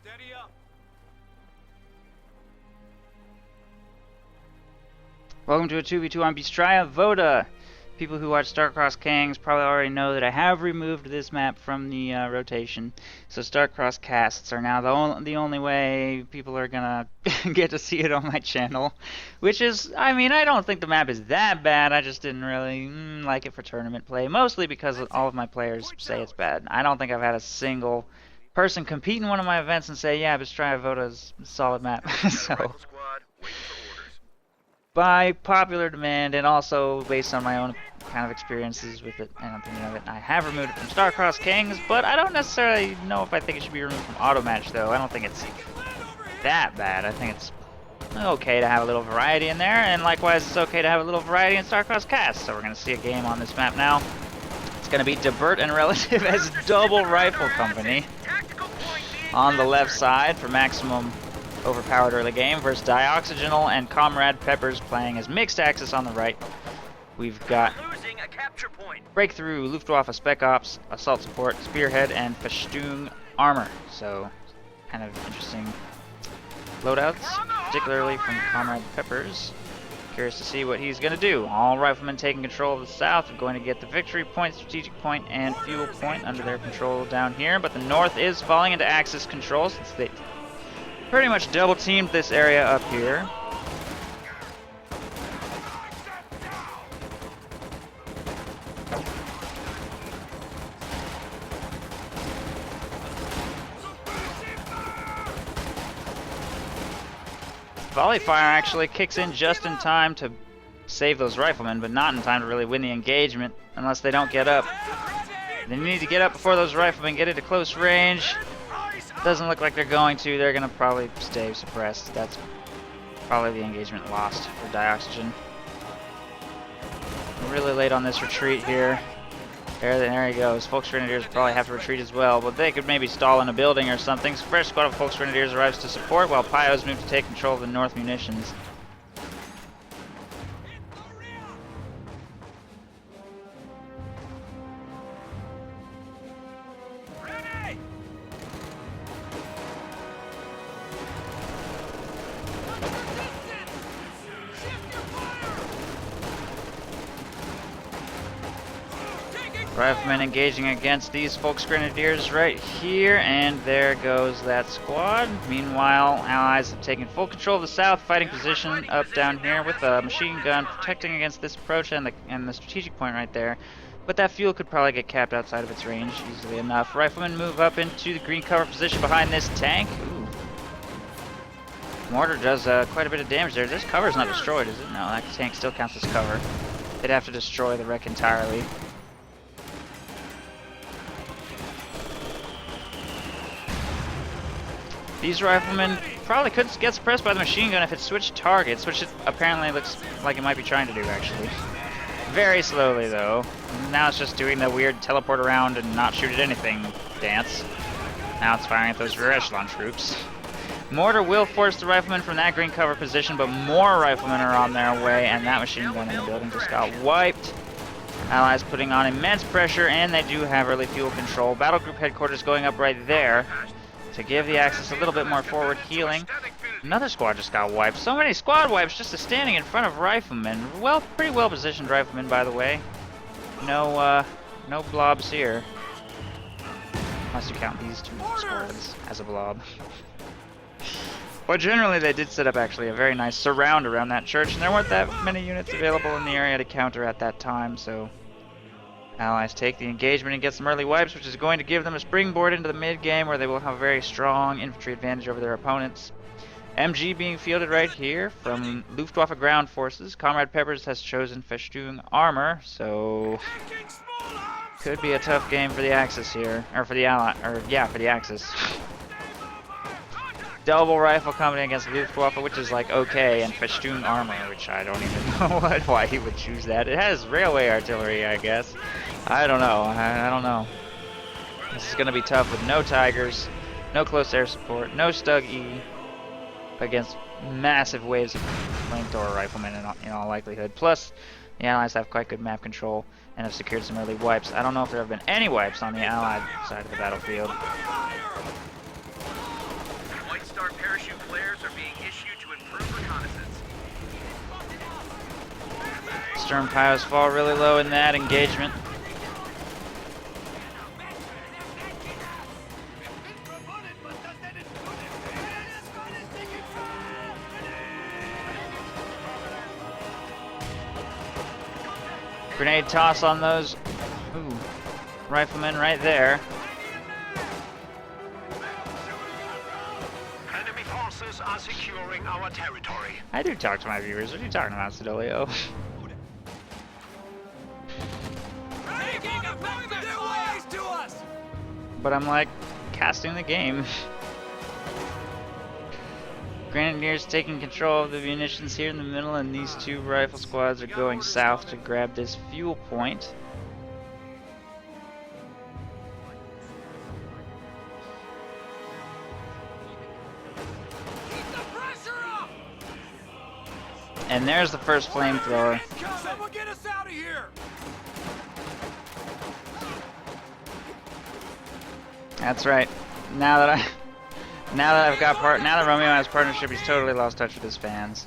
Steady up. Welcome to a 2v2 on Bystraya Voda. People who watch Star-Crossed Kings probably already know that I have removed this map from the rotation. So Star-Crossed casts are now the only way people are gonna get to see it on my channel. Which is, I mean, I don't think the map is that bad. I just didn't really like it for tournament play. Mostly because all of my players say it's bad. I don't think I've had a single person compete in one of my events and say, yeah, Bystraya Voda is a solid map. So by popular demand and also based on my own kind of experiences with it and opinion of it, I have removed it from Star-Crossed Kings, but I don't necessarily know if I think it should be removed from Auto Match, though. I don't think it's that bad. I think it's okay to have a little variety in there, and likewise it's okay to have a little variety in Star-Crossed Cast. So we're going to see a game on this map now. It's going to be Daburt and Relative as Double Rifle Company on the left side for maximum overpowered early game versus Dioxegenyl and Comrade Peppers playing as mixed axis on the right. We've got Breakthrough, Luftwaffe, Spec Ops, Assault Support, Spearhead, and Festung Armor. So, kind of interesting loadouts, particularly from Comrade Peppers. Curious to see what he's going to do. All riflemen taking control of the south are going to get the victory point, strategic point, and fuel point under their control down here, but the north is falling into axis control since they pretty much double teamed this area up here. Volley fire actually kicks in just in time to save those riflemen, but not in time to really win the engagement unless they don't get up. They need to get up before those riflemen get into close range. Doesn't look like they're going to. They're going to probably stay suppressed. That's probably the engagement lost for Dioxygen. Really late on this retreat here. There he goes. Volksgrenadiers probably have to retreat as well, but they could maybe stall in a building or something. So fresh squad of Volksgrenadiers arrives to support while Pyos move to take control of the north munitions. Riflemen engaging against these Volksgrenadiers right here, and there goes that squad. Meanwhile, allies have taken full control of the south, fighting position up down here with a machine gun protecting against this approach and the strategic point right there. But that fuel could probably get capped outside of its range easily enough. Riflemen move up into the green cover position behind this tank. Ooh. Mortar does quite a bit of damage there. This cover's not destroyed, is it? No, that tank still counts as cover. They'd have to destroy the wreck entirely. These riflemen probably could get suppressed by the machine gun if it switched targets, which it apparently looks like it might be trying to do, actually. Very slowly, though. Now it's just doing the weird teleport around and not shoot at anything dance. Now it's firing at those rear echelon troops. Mortar will force the riflemen from that green cover position, but more riflemen are on their way, and that machine gun in the building just got wiped. Allies putting on immense pressure, and they do have early fuel control. Battle group headquarters going up right there to give the Axis a little bit more forward healing. Another squad just got wiped. So many squad wipes just standing in front of riflemen. Well, pretty well positioned riflemen, by the way. No blobs here. Unless you count these two squads as a blob. But generally they did set up actually a very nice surround around that church, and there weren't that many units available in the area to counter at that time, so allies take the engagement and get some early wipes, which is going to give them a springboard into the mid-game where they will have a very strong infantry advantage over their opponents. MG being fielded right here from Luftwaffe ground forces. Comrade Peppers has chosen Festung Armor, so could be a tough game for the Axis here, or for the for the Axis. Double Rifle Company against Luftwaffe, which is like okay, and Festung Armor, which I don't even know why he would choose that. It has railway artillery, I guess. I don't know. I don't know. This is going to be tough with no Tigers, no close air support, no Stug E against massive waves of flamethrower riflemen in all likelihood. Plus, the Allies have quite good map control and have secured some early wipes. I don't know if there have been any wipes on the Allied side of the battlefield. Sturm piles fall really low in that engagement. Grenade toss on those riflemen right there. Enemy forces are securing our territory. I do talk to my viewers. What are you talking about, Sidolio? But I'm like casting the game. Grenadiers taking control of the munitions here in the middle, and these two rifle squads are going south to grab this fuel point. And there's the first flamethrower. Someone get us out of here! That's right. Now that Romeo has partnership, he's totally lost touch with his fans.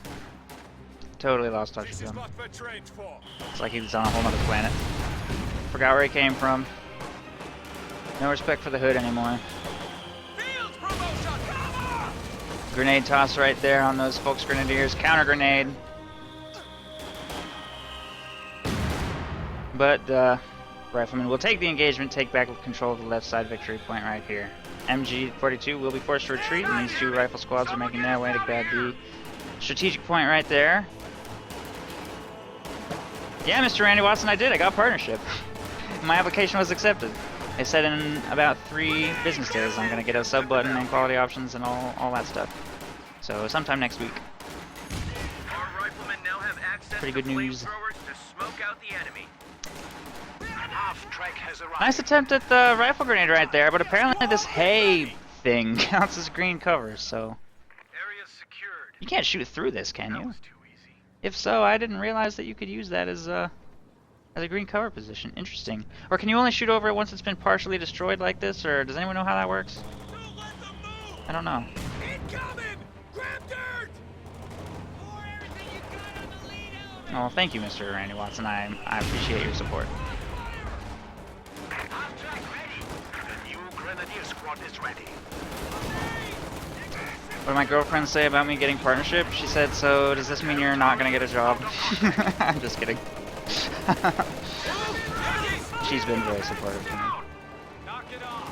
Totally lost touch with them. It's like he was on a whole other planet. Forgot where he came from. No respect for the hood anymore. Grenade toss right there on those folks grenadiers. Counter grenade. But the riflemen will take the engagement, take back control of the left side victory point right here. MG-42 will be forced to retreat, and these two rifle squads are making their way to grab the strategic point right there. Yeah, Mr. Randy Watson, I did. I got partnership. My application was accepted. They said in about 3 business days I'm going to get a sub button and quality options and all that stuff. So sometime next week. Our riflemen now have access Pretty good news. to smoke out the enemy. Half-track has arrived. Nice attempt at the rifle grenade right there, but apparently this hay thing counts as green cover, so... Area secured. You can't shoot through this, can That you? was too easy. If so, I didn't realize that you could use that as a green cover position. Interesting. Or can you only shoot over it once it's been partially destroyed like this, or does anyone know how that works? Don't let them move. I don't know. Incoming! Grab dirt! Oh, thank you, Mr. Randy Watson. I appreciate your support. Half-track ready. The new grenadier squad is ready. What did my girlfriend say about me getting partnership? She said, so does this mean you're not going to get a job? I'm just kidding. She's been very supportive of me. Knock it off.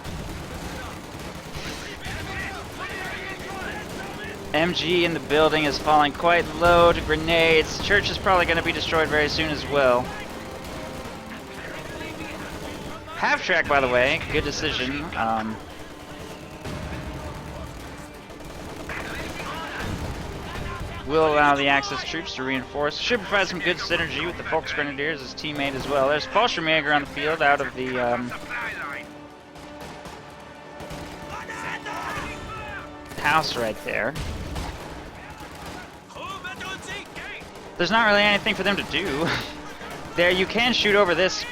MG in the building is falling quite low to grenades. Church is probably going to be destroyed very soon as well. Half track, by the way, good decision. Will allow the Axis troops to reinforce. Should provide some good synergy with the Volksgrenadiers, his teammate as well. There's Fallschirmjäger on the field out of the house right there. There's not really anything for them to do. There, you can shoot over this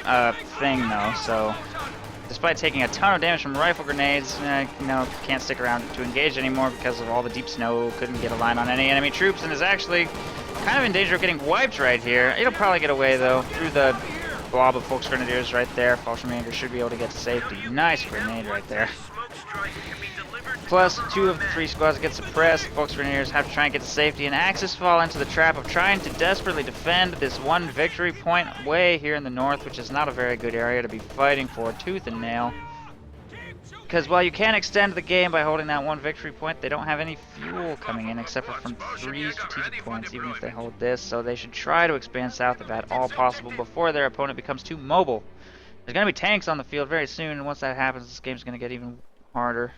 thing though, so despite taking a ton of damage from rifle grenades, you know, can't stick around to engage anymore because of all the deep snow, couldn't get a line on any enemy troops, and is actually kind of in danger of getting wiped right here. It'll probably get away though, through the blob of Volksgrenadiers right there. Fallschirmjäger should be able to get to safety. Nice grenade right there. Plus, 2 of the 3 squads get suppressed. Volksgrenadiers have to try and get to safety, and Axis fall into the trap of trying to desperately defend this one victory point way here in the north, which is not a very good area to be fighting for tooth and nail. Because while you can extend the game by holding that one victory point, they don't have any fuel coming in except for from 3 strategic points, even if they hold this, so they should try to expand south if at all possible before their opponent becomes too mobile. There's going to be tanks on the field very soon, and once that happens, this game's going to get even harder.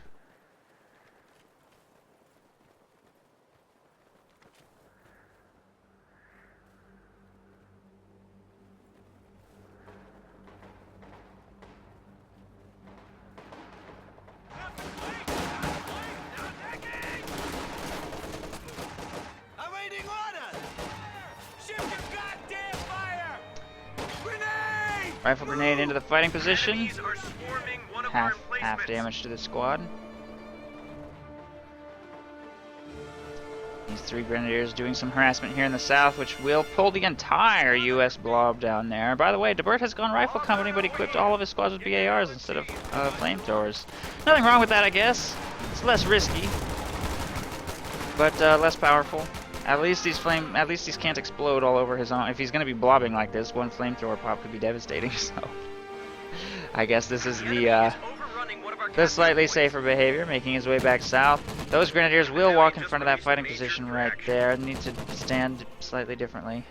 Rifle grenade into the fighting position. Half damage to the squad. These 3 grenadiers doing some harassment here in the south, which will pull the entire U.S. blob down there. By the way, Daburt has gone rifle company, but equipped all of his squads with BARs instead of flamethrowers. Nothing wrong with that, I guess. It's less risky, but less powerful. At least these can't explode all over his own. If he's going to be blobbing like this, one flamethrower pop could be devastating. So, I guess this is the slightly safer behavior, making his way back south. Those grenadiers will walk in front of that fighting position right there. Need to stand slightly differently.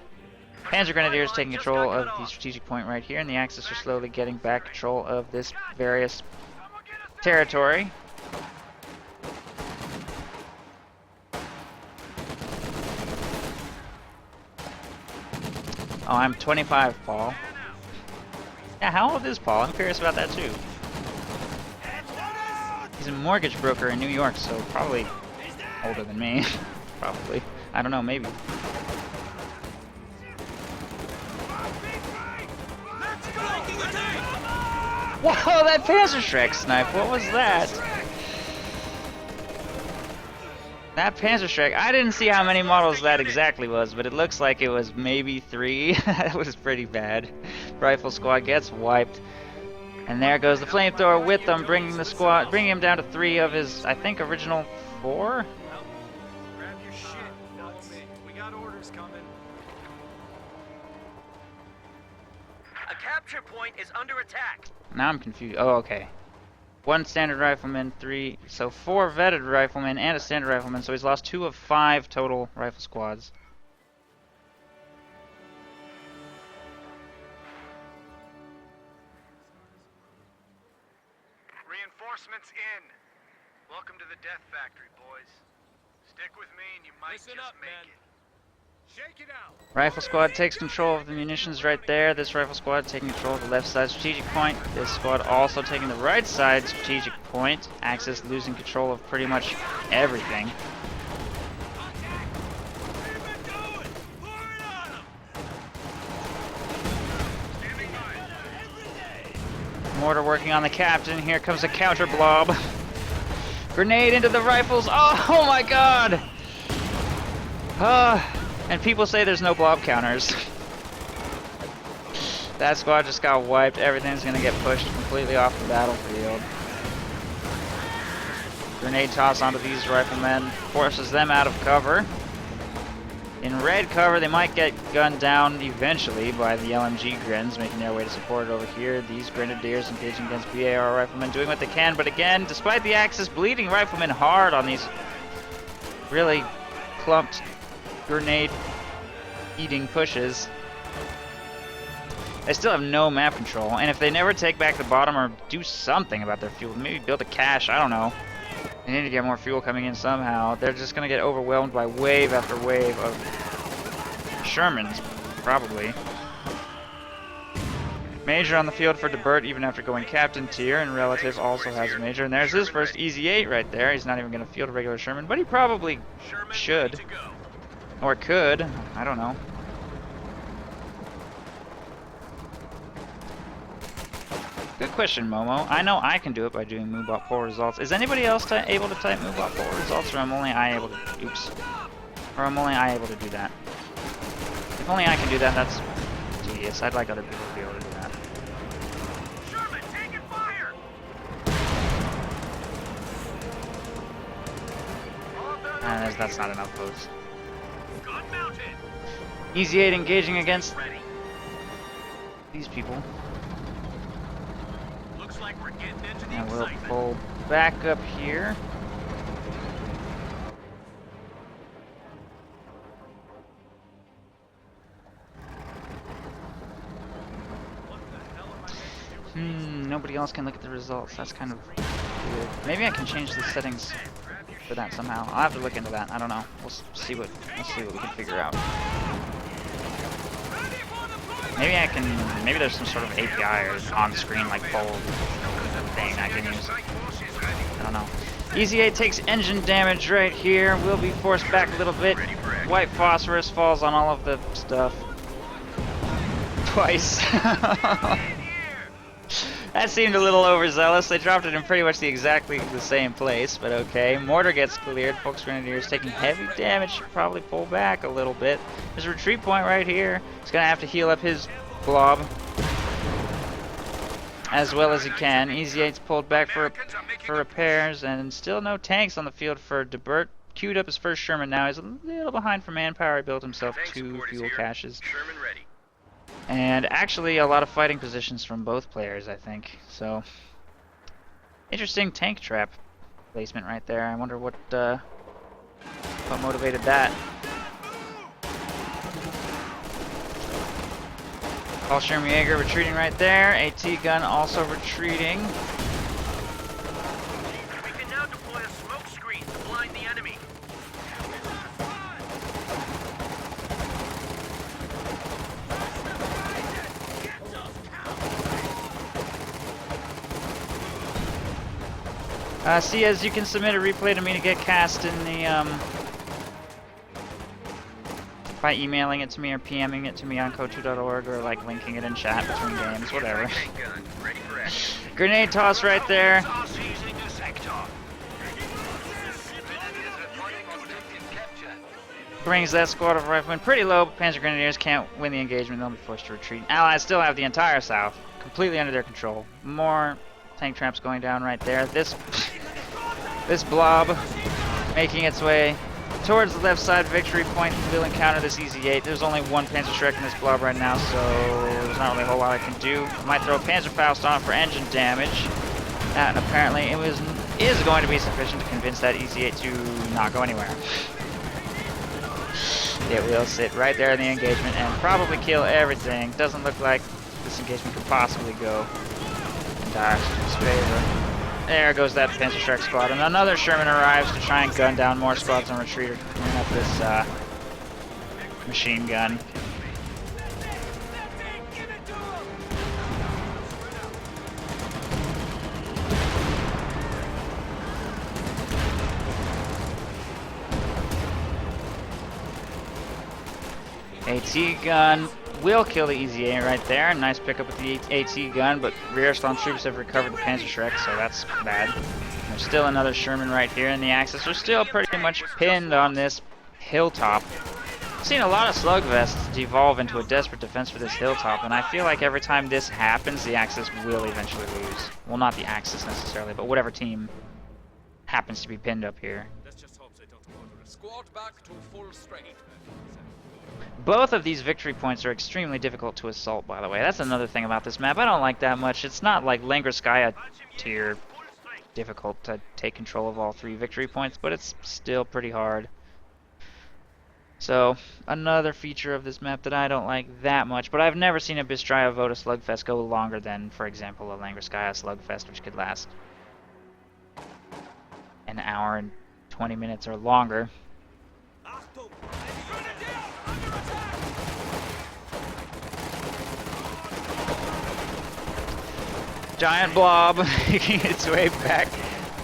Panzer grenadiers taking control of the strategic point right here, and the Axis are slowly getting back control of this various territory. Oh, I'm 25, Paul. Yeah, how old is Paul? I'm curious about that too. He's a mortgage broker in New York, so probably older than me. Probably. I don't know, maybe. Whoa, that Panzerschreck snipe, what was that? That Panzerschreck, I didn't see how many models that exactly was, but it looks like it was maybe 3. That was pretty bad. Rifle squad gets wiped. And there goes the flamethrower with them, bringing him down to 3 of his, I think, original 4? Grab your shit. Follow me. We got orders coming. A capture point is under attack. Now I'm confused. Oh, okay. 1 standard rifleman, 3, so 4 vetted riflemen and a standard rifleman, so he's lost 2 of 5 total rifle squads. Reinforcements in. Welcome to the death factory, boys. Stick with me and you might Listen just up, make man. it. Shake it out. Rifle squad takes control of the munitions right there. This rifle squad taking control of the left side strategic point. This squad also taking the right side strategic point. Axis losing control of pretty much everything. Mortar working on the captain. Here comes a counter blob. Grenade into the rifles. Oh my god! And people say there's no blob counters. That squad just got wiped. Everything's gonna get pushed completely off the battlefield. Grenade toss onto these riflemen forces them out of cover. In red cover, they might get gunned down eventually by the LMG Grens, making their way to support over here. These Grenadiers engaging against BAR riflemen, doing what they can, but again, despite the Axis bleeding riflemen hard on these really clumped grenade-eating pushes, they still have no map control, and if they never take back the bottom or do something about their fuel, maybe build a cache, I don't know. They need to get more fuel coming in somehow. They're just going to get overwhelmed by wave after wave of Shermans, probably. Major on the field for Daburt, even after going captain tier, and Relative also has a major. And there's his first Easy 8 right there. He's not even going to field a regular Sherman, but he probably should. Or could. I don't know. Good question, Momo. I know I can do it by doing MoveBot poll results. Is anybody else able to type MoveBot poll results, or am only I able to? Oops. Or am only I able to do that? If only I can do that, that's tedious. I'd like other people to be able to do that. Sherman, taking fire. And that's not enough votes. Gun mounted. Easy 8 engaging against these people. Like we're getting into the And we'll excitement. pull back up here. Nobody else can look at the results. That's kind of weird. Maybe I can change the settings for that somehow. I'll have to look into that. I don't know. We'll see what we can figure out. Maybe I can. Maybe there's some sort of API or on-screen like poll thing I can use. I don't know. Easy 8 takes engine damage right here. Will be forced back a little bit. White phosphorus falls on all of the stuff. Twice. That seemed a little overzealous. They dropped it in pretty much exactly the same place, but okay. Mortar gets cleared. Folks Grenadiers taking heavy damage. Should probably pull back a little bit. There's a retreat point right here. He's going to have to heal up his blob as well as he can. Easy 8's pulled back for repairs, and still no tanks on the field for Daburt. Queued up his first Sherman now. He's a little behind for manpower. He built himself 2 fuel caches. Sherman ready. And actually a lot of fighting positions from both players, I think. So, interesting tank trap placement right there. I wonder what motivated that. Fallschirmjäger retreating right there. AT gun also retreating. We can now deploy a smoke screen to blind the enemy. See, as you can submit a replay to me to get cast in the, by emailing it to me or PMing it to me on code2.org or like linking it in chat between games, whatever. Grenade toss right there. Brings that squad of riflemen pretty low, but Panzer Grenadiers can't win the engagement. They'll be forced to retreat. Allies still have the entire south completely under their control. More tank traps going down right there. This blob making its way towards the left side victory point. Will encounter this Easy 8. There's only one Panzerschreck in this blob right now, so there's not really a whole lot I can do. Might throw a Panzerfaust on it for engine damage. That apparently is going to be sufficient to convince that Easy 8 to not go anywhere. It will sit right there in the engagement and probably kill everything. Doesn't look like this engagement could possibly go in Dioxegenyl's favor. There goes that Panzerschreck squad, and another Sherman arrives to try and gun down more squads on retreat or clean up this machine gun. AT gun will kill the Easy 8 right there. Nice pickup with the AT gun, but rear stormtroopers have recovered the Panzerschreck, so that's bad. There's still another Sherman right here in the Axis. We're still pretty much pinned on this hilltop. I've seen a lot of slugvests devolve into a desperate defense for this hilltop, and I feel like every time this happens, the Axis will eventually lose. Well, not the Axis necessarily, but whatever team happens to be pinned up here. Let's just hope they don't order a squad back to full strength. Both of these victory points are extremely difficult to assault, by the way. That's another thing about this map I don't like that much. It's not like Langrskaya tier difficult to take control of all 3 victory points, but it's still pretty hard. So, another feature of this map that I don't like that much, but I've never seen a Bystraya Voda slugfest go longer than, for example, a Langrskaya slugfest, which could last an hour and 20 minutes or longer. Giant blob making its way back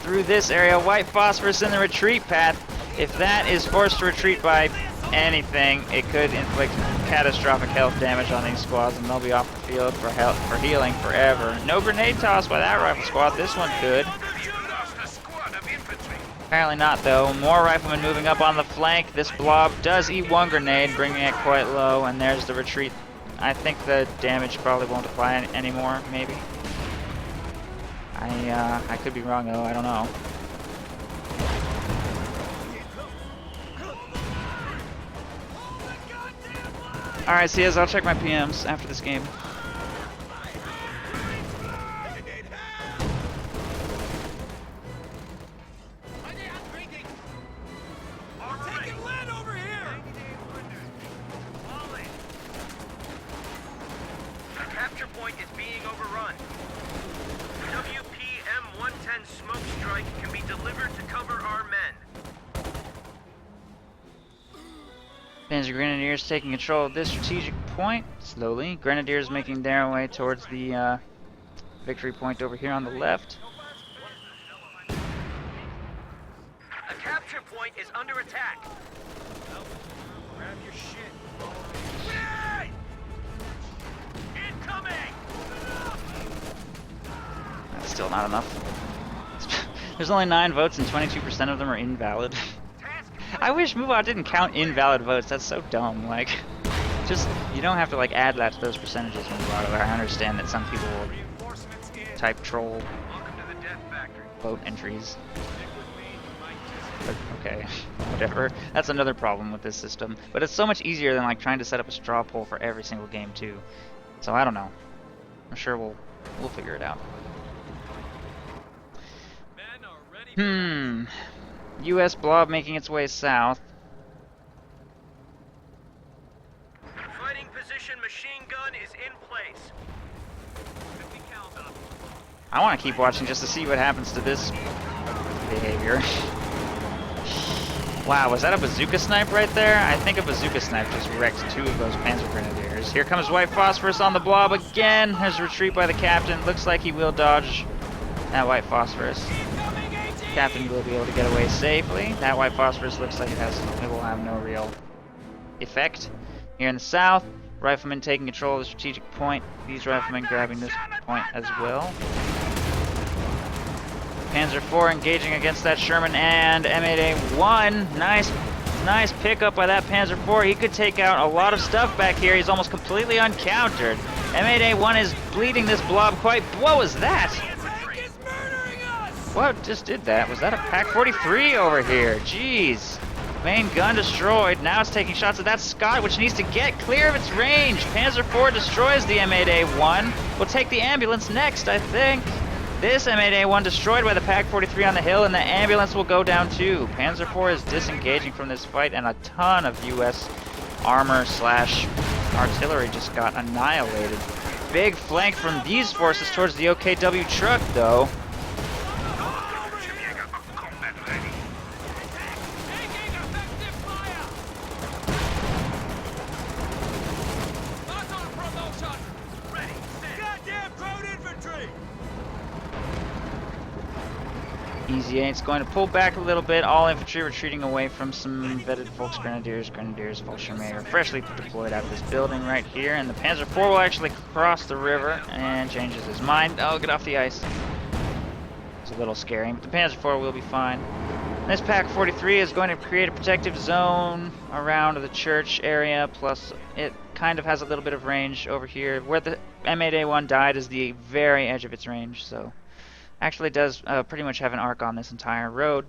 through this area. White phosphorus in the retreat path. If that is forced to retreat by anything, it could inflict catastrophic health damage on these squads, and they'll be off the field for healing forever. No grenade toss by that rifle squad. This one could. Apparently not, though. More riflemen moving up on the flank. This blob does eat 1 grenade, bringing it quite low, and there's the retreat. I think the damage probably won't apply anymore, maybe. I could be wrong, though. I don't know. Alright, see you. I'll check my PMs after this game. Capture point is being overrun. WPM-110 smoke strike can be delivered to cover our men. Panzer Grenadiers taking control of this strategic point slowly. Grenadiers making their way towards the victory point over here on the left. A capture point is under attack. Grab your shit. Incoming! still not enough. There's only 9 votes and 22% of them are invalid. I wish MoveOut didn't count invalid votes. That's so dumb. Like, just, you don't have to like add that to those percentages when you I understand that some people will type troll vote entries. But, okay, whatever. That's another problem with this system. But it's so much easier than like trying to set up a straw poll for every single game too. So I don't know. I'm sure we'll figure it out. U.S. blob making its way south. Fighting position machine gun is in place. I want to keep watching just to see what happens to this behavior. Wow, was that a bazooka snipe right there? I think a bazooka snipe just wrecked 2 of those Panzer Grenadiers. Here comes white phosphorus on the blob again. There's a retreat by the captain. Looks like he will dodge that white phosphorus. Captain will be able to get away safely. That white phosphorus looks like it will have no real effect. Here in the south, riflemen taking control of the strategic point. These riflemen grabbing this point as well. Panzer IV engaging against that Sherman and M8A1. Nice pickup by that Panzer IV. He could take out a lot of stuff back here. He's almost completely uncountered. M8A1 is bleeding this blob quite. What was that? What just did that? Was that a Pack 43 over here? Jeez. Main gun destroyed. Now it's taking shots at that Scott, which needs to get clear of its range. Panzer IV destroys the M8A1. We'll take the ambulance next, I think. This M8A1 destroyed by the Pack 43 on the hill, and the ambulance will go down too. Panzer IV is disengaging from this fight, and a ton of U.S. armor / artillery just got annihilated. Big flank from these forces towards the OKW truck, though. Easy 8's going to pull back a little bit. All infantry retreating away from some vetted Volksgrenadiers. Grenadiers, Volksarmee are freshly deployed out of this building right here. And the Panzer IV will actually cross the river and changes his mind. Oh, get off the ice. It's a little scary, but the Panzer IV will be fine. This Pack 43 is going to create a protective zone around the church area, plus it kind of has a little bit of range over here. Where the M8A1 died is the very edge of its range, so actually does pretty much have an arc on this entire road,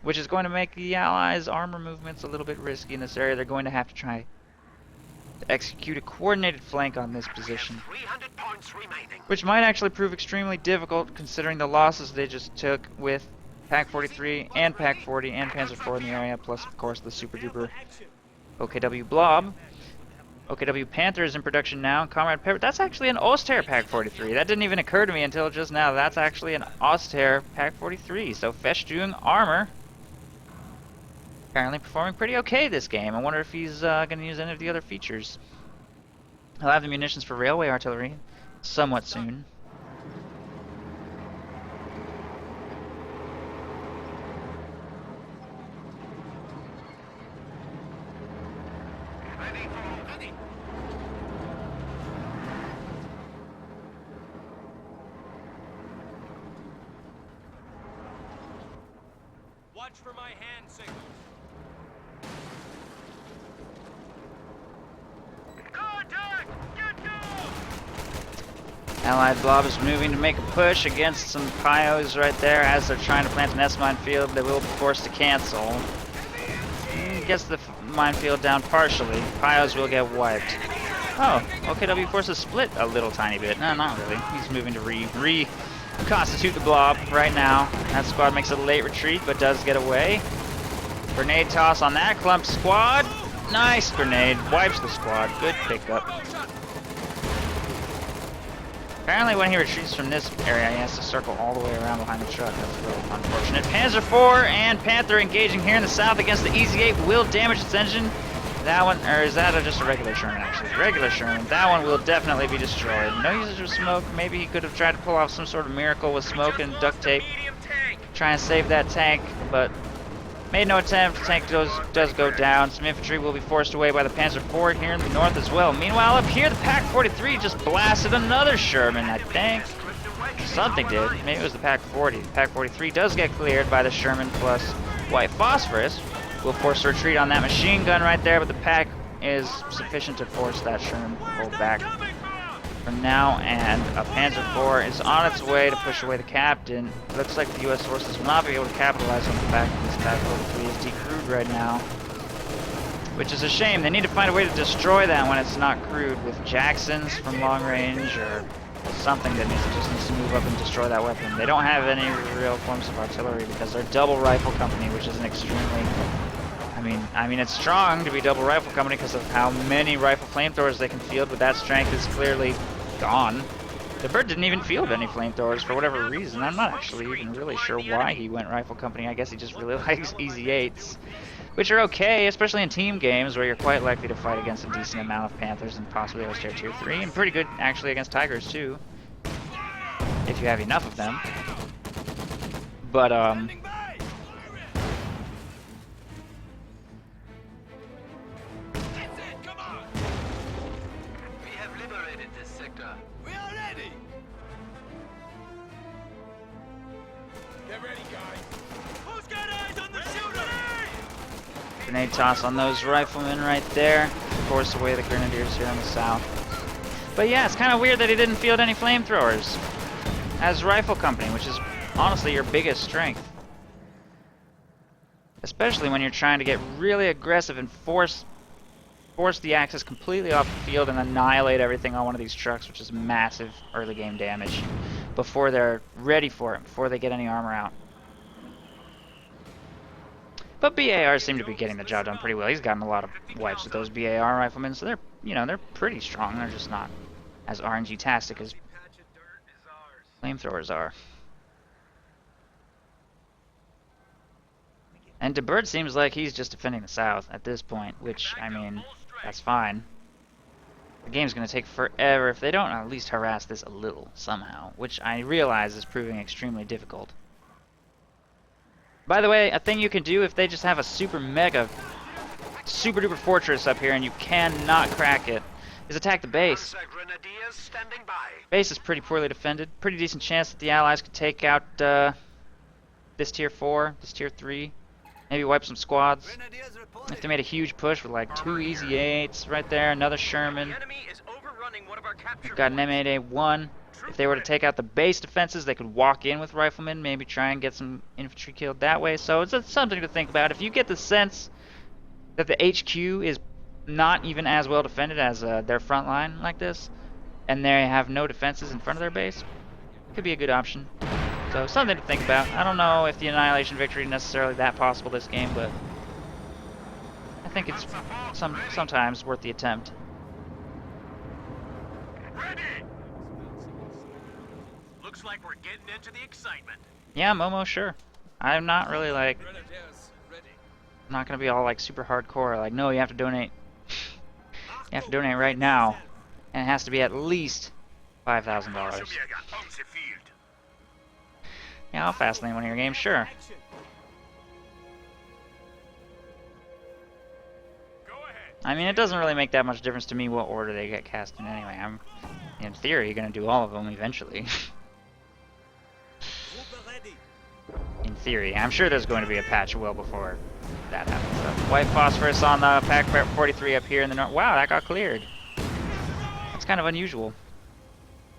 which is going to make the Allies' armor movements a little bit risky in this area. They're going to have to try to execute a coordinated flank on this position, which might actually prove extremely difficult considering the losses they just took with Pack 43 and Pack 40 and Panzer IV in the area, plus of course the super duper OKW blob. OKW Panther is in production now. Comrade Pepper. That's actually an Oster Pack 43. That didn't even occur to me until just now. That's actually an Oster Pack 43. So Festung armor. Apparently performing pretty okay this game. I wonder if he's going to use any of the other features. He'll have the munitions for railway artillery somewhat soon. Watch for my hand signals. Contact! Get down! Allied blob is moving to make a push against some Pios right there as they're trying to plant an S-minefield. They will be forced to cancel. Gets the minefield down partially. Pios will get wiped. Oh, OKW forces split a little tiny bit. No, not really. He's moving to reconstitute the blob right now. That squad makes a late retreat, but does get away. Grenade toss on that clump squad. Nice grenade. Wipes the squad. Good pickup. Apparently when he retreats from this area, he has to circle all the way around behind the truck. That's real unfortunate. Panzer IV and Panther engaging here in the south against the Easy 8 will damage its engine. That one, or is that just a regular Sherman actually? Regular Sherman. That one will definitely be destroyed. No usage of smoke. Maybe he could have tried to pull off some sort of miracle with smoke and duct tape. Try and save that tank, but made no attempt. The tank does go down. Some infantry will be forced away by the Panzer IV here in the north as well. Meanwhile, up here, the Pack 43 just blasted another Sherman, I think. Something did. Maybe it was the Pack 40. The Pack 43 does get cleared by the Sherman plus white phosphorus. Will force a retreat on that machine gun right there, but the Pack is sufficient to force that Sherman pulled back for now, and a Panzer IV is on its way to push away the captain. Looks like the U.S. forces will not be able to capitalize on the fact that this Pack 43 is decrewed right now, which is a shame. They need to find a way to destroy that when it's not crewed with Jacksons from long range or something that just needs to move up and destroy that weapon. They don't have any real forms of artillery because they're double rifle company, which is an extremely... I mean, it's strong to be double rifle company because of how many rifle flamethrowers they can field, but that strength is clearly gone. Daburt didn't even field any flamethrowers for whatever reason. I'm not actually even really sure why he went rifle company. I guess he just really likes easy 8s, which are okay, especially in team games where you're quite likely to fight against a decent amount of Panthers and possibly Tier 2 3, and pretty good actually against Tigers too, if you have enough of them. But grenade toss on those riflemen right there. Force away the grenadiers here on the south. But yeah, it's kind of weird that he didn't field any flamethrowers as rifle company, which is honestly your biggest strength. Especially when you're trying to get really aggressive and force the Axis completely off the field and annihilate everything on one of these trucks, which is massive early game damage, before they're ready for it, before they get any armor out. But BAR seem to be getting the job done pretty well. He's gotten a lot of wipes with those BAR riflemen, so they're, they're pretty strong. They're just not as RNG-tastic as flamethrowers are. And Daburt seems like he's just defending the south at this point, which, I mean, that's fine. The game's going to take forever if they don't at least harass this a little, somehow, which I realize is proving extremely difficult. By the way, a thing you can do if they just have a super duper fortress up here and you cannot crack it, is attack the base. Base is pretty poorly defended. Pretty decent chance that the Allies could take out this Tier 4, this Tier 3. Maybe wipe some squads. If they made a huge push with like 2 easy 8s right there, another Sherman. We've got an M8A1. If they were to take out the base defenses, they could walk in with riflemen, maybe try and get some infantry killed that way. So it's something to think about. If you get the sense that the HQ is not even as well defended as their front line like this, and they have no defenses in front of their base, it could be a good option. So something to think about. I don't know if the annihilation victory is necessarily that possible this game, but I think it's sometimes worth the attempt. Looks like we're getting into the excitement. Yeah, Momo, sure. I'm not really like... I'm not going to be all like super hardcore, like, no, you have to donate. You have to donate right now. And it has to be at least $5,000. Yeah, I'll fast lane one of your games, sure. I mean, it doesn't really make that much difference to me what order they get cast in anyway. I'm, in theory, going to do all of them eventually. In theory. I'm sure there's going to be a patch well before that happens. So, white phosphorus on the Pack 43 up here in the north. Wow, that got cleared. That's kind of unusual.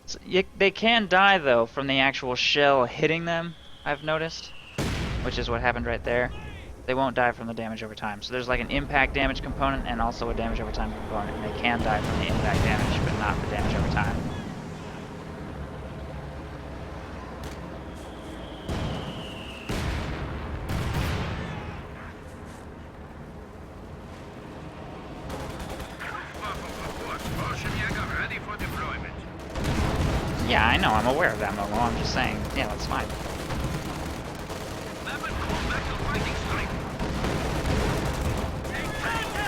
So, they can die, though, from the actual shell hitting them, I've noticed. Which is what happened right there. They won't die from the damage over time. So there's like an impact damage component and also a damage over time component. And they can die from the impact damage, but not the damage over time. Yeah, I know, I'm aware of that, Momo. I'm just saying, yeah, that's fine.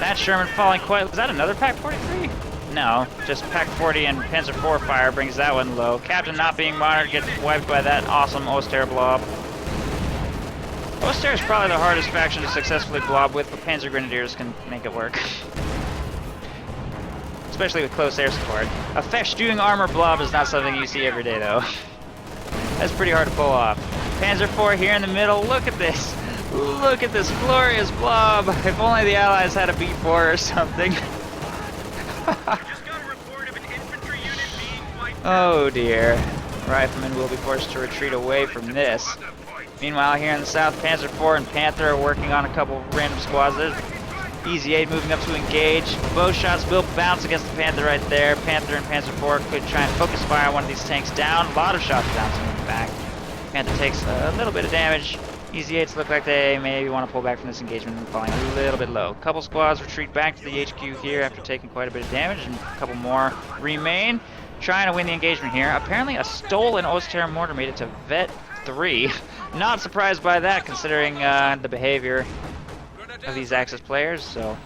That Sherman falling quite... Was that another Pack 43? No, just Pack 40 and Panzer IV fire brings that one low. Captain not being monitored gets wiped by that awesome Oster blob. Oster is probably the hardest faction to successfully blob with, but Panzer Grenadiers can make it work. Especially with close air support. A festooned armor blob is not something you see every day, though. That's pretty hard to pull off. Panzer IV here in the middle. Look at this. Look at this glorious blob. If only the Allies had a B4 or something. Just got a report of an infantry unit being wiped out. Oh dear. Riflemen will be forced to retreat away from this. Meanwhile, here in the south, Panzer IV and Panther are working on a couple random squads. There's Easy 8 moving up to engage. Bow shots will bounce against the Panther right there. Panther and Panzer IV could try and focus fire on one of these tanks down. A lot of shots bouncing in the back. Panther takes a little bit of damage. Easy 8s look like they maybe want to pull back from this engagement and falling a little bit low. Couple squads retreat back to the HQ here after taking quite a bit of damage, and a couple more remain, trying to win the engagement here. Apparently a stolen Osterra mortar made it to Vet 3. Not surprised by that, considering the behavior of these Axis players, so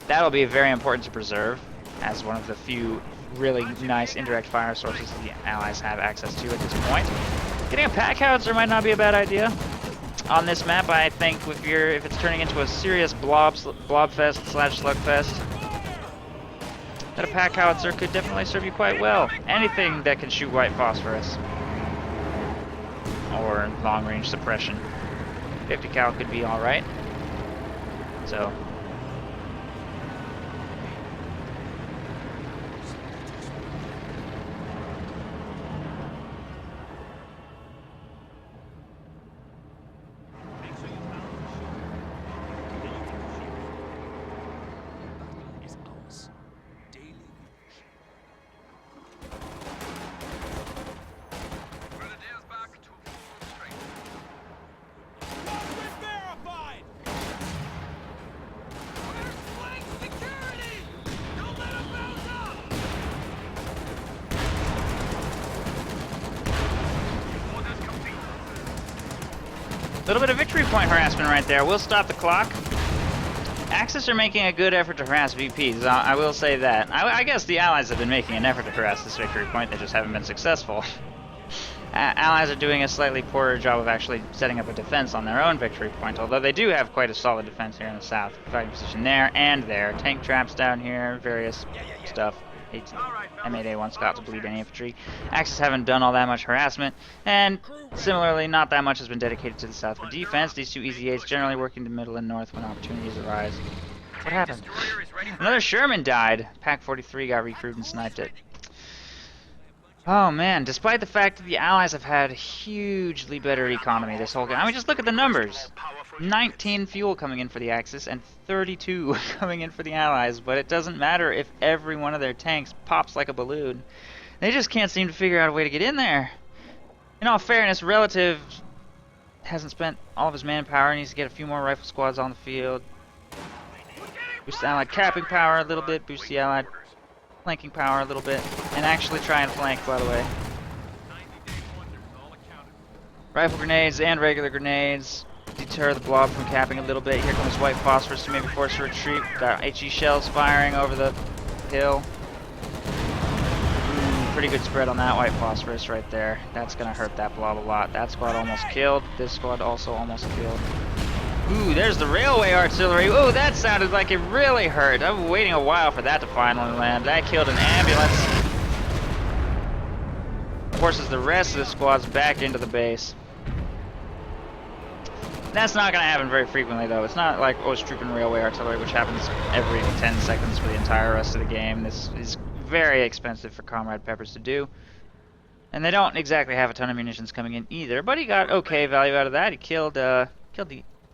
that'll be very important to preserve as one of the few really nice indirect fire sources the Allies have access to at this point. Getting a pack howitzer might not be a bad idea on this map. I think if it's turning into a serious blobfest slash slugfest, that a pack howitzer could definitely serve you quite well. Anything that can shoot white phosphorus or long range suppression. 50 cal could be alright. So a little bit of victory point harassment right there. We'll stop the clock. Axis are making a good effort to harass VPs. I will say that. I guess the Allies have been making an effort to harass this victory point. They just haven't been successful. Allies are doing a slightly poorer job of actually setting up a defense on their own victory point, although they do have quite a solid defense here in the south. Fighting position there and there. Tank traps down here, various stuff. M8A wants Scott to bleed any infantry. Axis haven't done all that much harassment, and similarly, not that much has been dedicated to the south for defense. These two Easy 8s generally working the middle and north when opportunities arise. What happened? Another Sherman died. Pack 43 got recruited and sniped it. Oh man, despite the fact that the Allies have had hugely better economy this whole game. I mean, just look at the numbers. 19 fuel coming in for the Axis and 32 coming in for the Allies, but it doesn't matter if every one of their tanks pops like a balloon. They just can't seem to figure out a way to get in there. In all fairness, Relative hasn't spent all of his manpower, needs to get a few more rifle squads on the field. Boost the Allied capping power a little bit, boost the Allied flanking power a little bit, and actually try and flank, by the way. Rifle grenades and regular grenades deter the blob from capping a little bit. Here comes white phosphorus to maybe force a retreat. Got HE shells firing over the hill. Pretty good spread on that white phosphorus right there. That's gonna hurt that blob a lot. That squad almost killed. This squad also almost killed. Ooh, there's the railway artillery. Ooh, that sounded like it really hurt. I've been waiting a while for that to finally land. That killed an ambulance. Forces the rest of the squads back into the base. That's not going to happen very frequently, though. It's not like Osttroppen railway artillery, which happens every 10 seconds for the entire rest of the game. This is very expensive for Comrade Peppers to do. And they don't exactly have a ton of munitions coming in either, but he got okay value out of that. He killed the...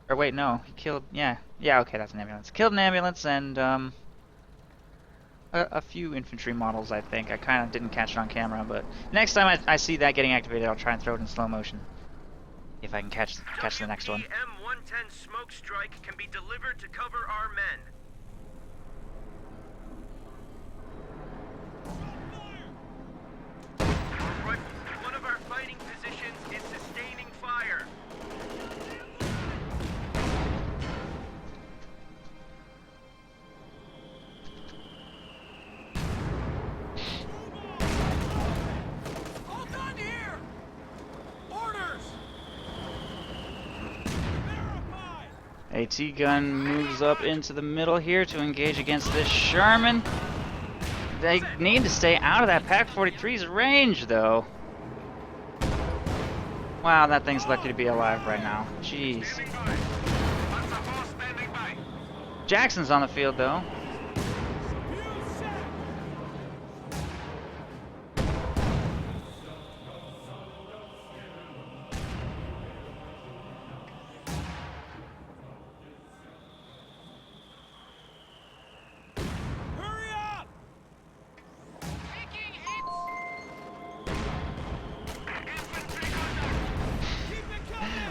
Or wait, no. He killed... Yeah, okay, that's an ambulance. Killed an ambulance and, a few infantry models, I think. I kind of didn't catch it on camera, but next time I see that getting activated, I'll try and throw it in slow motion. If I can catch the next one. M110 smoke strike can be delivered to cover our men. One of our fighting positions is sustaining fire. All done here! Orders! AT gun moves up into the middle here to engage against this Sherman. They need to stay out of that Pack 43's range, though. Wow, that thing's lucky to be alive right now. Jeez. Jackson's on the field, though.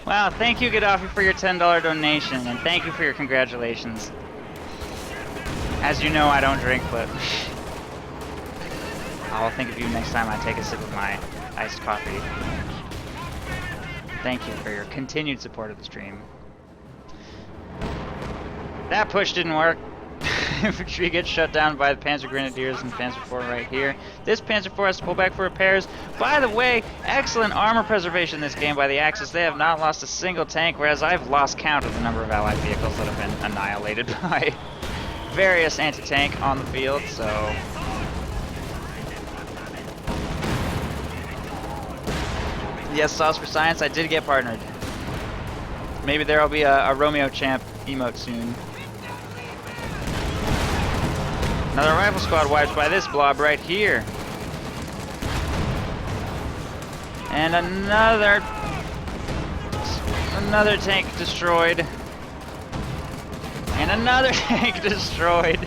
Wow, thank you, Gaddafi, for your $10 donation, and thank you for your congratulations. As you know, I don't drink, but I'll think of you next time I take a sip of my iced coffee. Thank you for your continued support of the stream. That push didn't work. Infantry gets shut down by the Panzer Grenadiers and Panzer IV right here. This Panzer IV has to pull back for repairs. By the way, excellent armor preservation in this game by the Axis. They have not lost a single tank, whereas I've lost count of the number of Allied vehicles that have been annihilated by various anti-tank on the field, so... Yes, Sauce for Science, I did get partnered. Maybe there'll be a Romeo Champ emote soon. Another rifle squad wipes by this blob right here. And another tank destroyed. And another tank destroyed.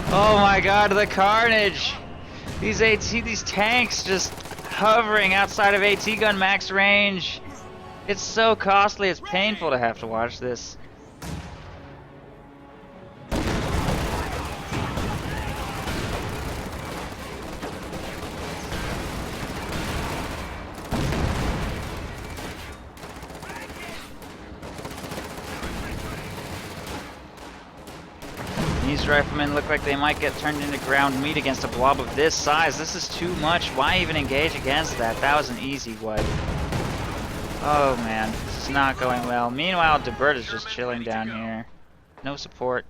Oh my god, the carnage. These tanks just hovering outside of AT gun max range. It's so costly, it's painful to have to watch this. These riflemen look like they might get turned into ground meat against a blob of this size. This is too much. Why even engage against that? That was an easy wipe. Oh man, this is not going well. Meanwhile, Daburt is just chilling down here. No support.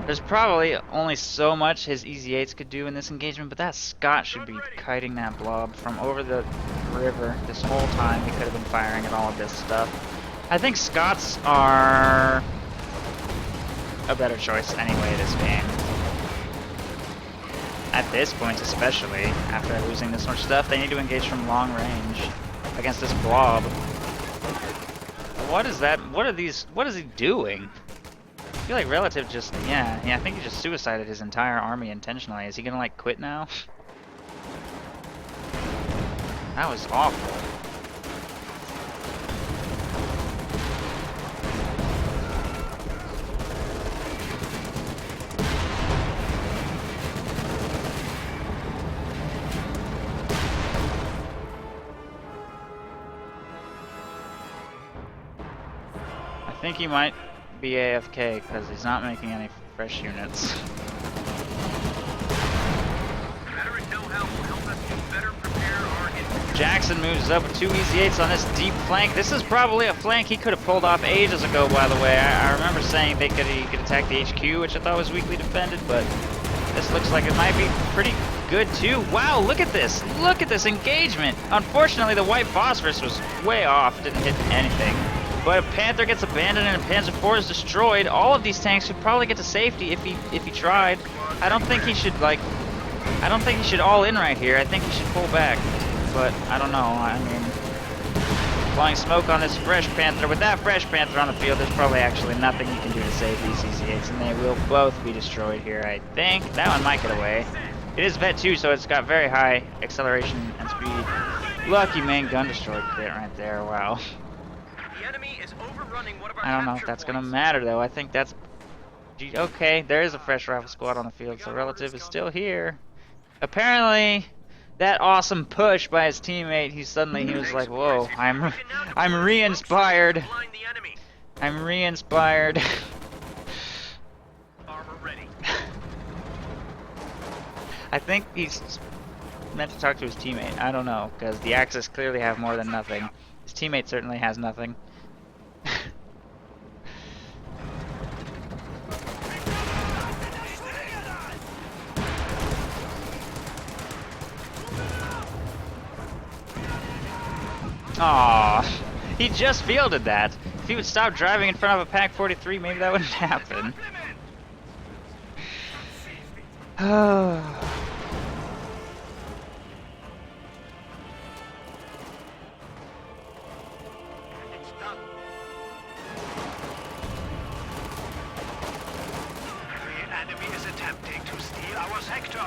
There's probably only so much his Easy 8s could do in this engagement, but that Scot should be kiting that blob from over the river this whole time. He could have been firing at all of this stuff. I think Scots are a better choice anyway this game. At this point especially, after losing this much stuff, they need to engage from long range against this blob. What is that? What is he doing? I feel like Relative just, yeah, I think he just suicided his entire army intentionally. Is he gonna like quit now? That was awful. I think he might be AFK because he's not making any fresh units. Jackson moves up with 2 Easy 8s on this deep flank. This is probably a flank he could have pulled off ages ago, by the way. I remember saying he could attack the HQ, which I thought was weakly defended, but this looks like it might be pretty good too. Wow, look at this! Look at this engagement! Unfortunately, the white phosphorus was way off. Didn't hit anything. But a Panther gets abandoned and a Panzer IV is destroyed. All of these tanks should probably get to safety if he tried. I don't think he should all in right here. I think he should pull back. But I don't know. I mean, blowing smoke on this fresh Panther. With that fresh Panther on the field, there's probably actually nothing you can do to save these CC8s, and they will both be destroyed here, I think. That one might get away. It is Vet 2, so it's got very high acceleration and speed. Lucky main gun destroyed it right there. Wow. I don't know if that's gonna matter though. I think that's okay. There is a fresh rifle squad on the field, so Relative is still here. Apparently, that awesome push by his teammate, he was like, "Whoa, I'm re-inspired. I'm re-inspired." I think he's meant to talk to his teammate. I don't know, because the Axis clearly have more than nothing. His teammate certainly has nothing. Aw, he just fielded that. If he would stop driving in front of a Pack 43, maybe that wouldn't happen. The enemy is attempting to steal our sector.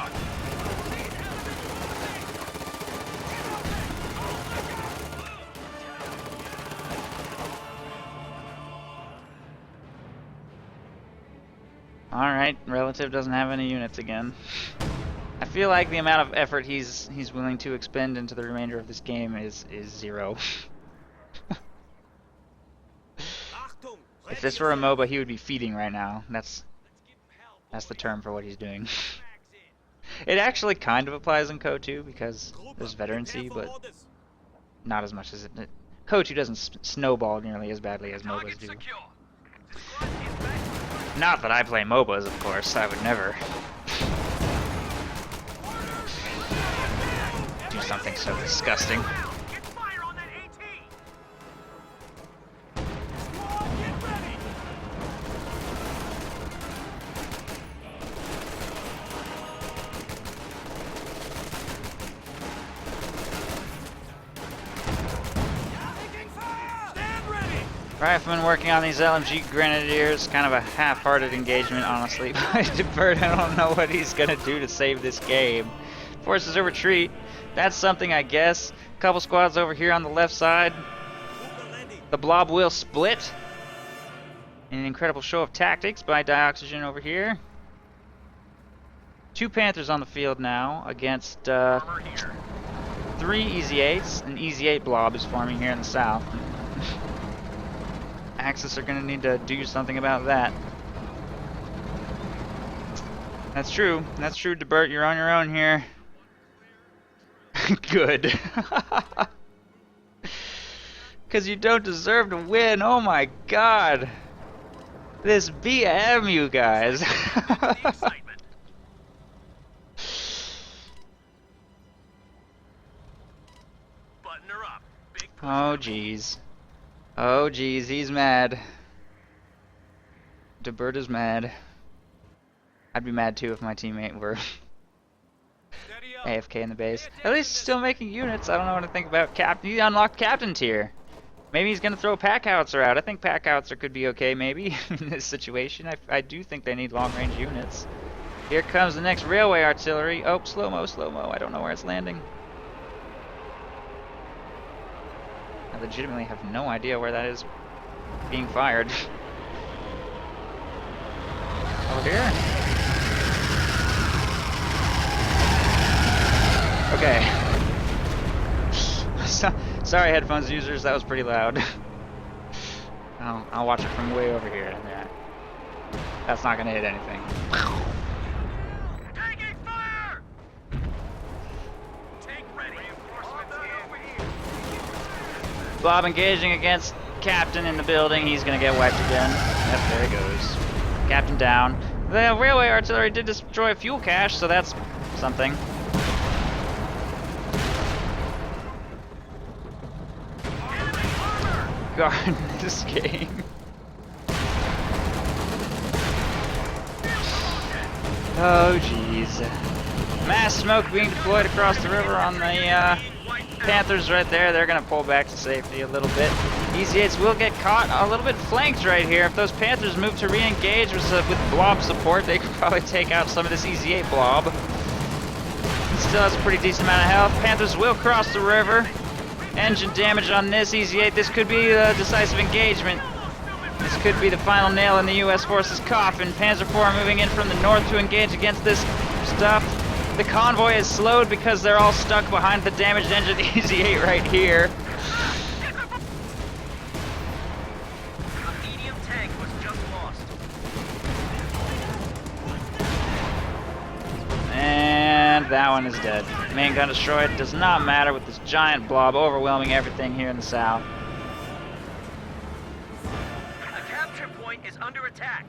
Alright, relative doesn't have any units again. I feel like the amount of effort he's willing to expend into the remainder of this game is zero. If this were a MOBA, he would be feeding right now. That's the term for what he's doing. It actually kind of applies in Co 2 because there's veterancy, but not as much as it. Co 2 doesn't snowball nearly as badly as MOBAs do. Not that I play MOBAs, of course. I would never do something so disgusting. Rifleman working on these LMG Grenadiers. Kind of a half-hearted engagement, honestly, by Daburt. I don't know what he's gonna do to save this game. Forces a retreat. That's something, I guess. Couple squads over here on the left side. The blob will split. An incredible show of tactics by Dioxegenyl over here. 2 Panthers on the field now against 3 Easy 8s. An Easy 8 blob is forming here in the south. Axis are going to need to do something about that. That's true. That's true, Daburt. You're on your own here. Good. Because you don't deserve to win. Oh my god. This BM, you guys. Oh jeez. Oh geez, he's mad. Daburt is mad. I'd be mad too if my teammate were AFK in the base. At least he's still making units. I don't know what to think about Captain. He unlocked Captain tier. Maybe he's gonna throw Pack Howitzer out. I think Pack Howitzer could be okay maybe in this situation. I do think they need long range units. Here comes the next railway artillery. Oh, slow-mo, slow-mo. I don't know where it's landing. I legitimately have no idea where that is being fired. Over here? Okay. Sorry, headphones users, that was pretty loud. I'll watch it from way over here. That's not gonna hit anything. Taking fire! Tank ready. Bob engaging against Captain in the building. He's gonna get wiped again. Yep, there he goes. Captain down. The railway artillery did destroy a fuel cache, so that's something. God, this game. Oh jeez. Mass smoke being deployed across the river on the Panthers right there. They're gonna pull back to safety a little bit. Easy 8s will get caught a little bit flanked right here. If those Panthers move to re-engage with blob support, they could probably take out some of this Easy 8 blob. It still has a pretty decent amount of health. Panthers will cross the river. Engine damage on this Easy 8. This could be a decisive engagement. This could be the final nail in the U.S. forces' coffin. Panzer IV moving in from the north to engage against this stuff. The convoy is slowed because they're all stuck behind the damaged engine Easy 8 right here. A medium tank was just lost. And that one is dead. Main gun destroyed. Does not matter with this giant blob overwhelming everything here in the south. A capture point is under attack.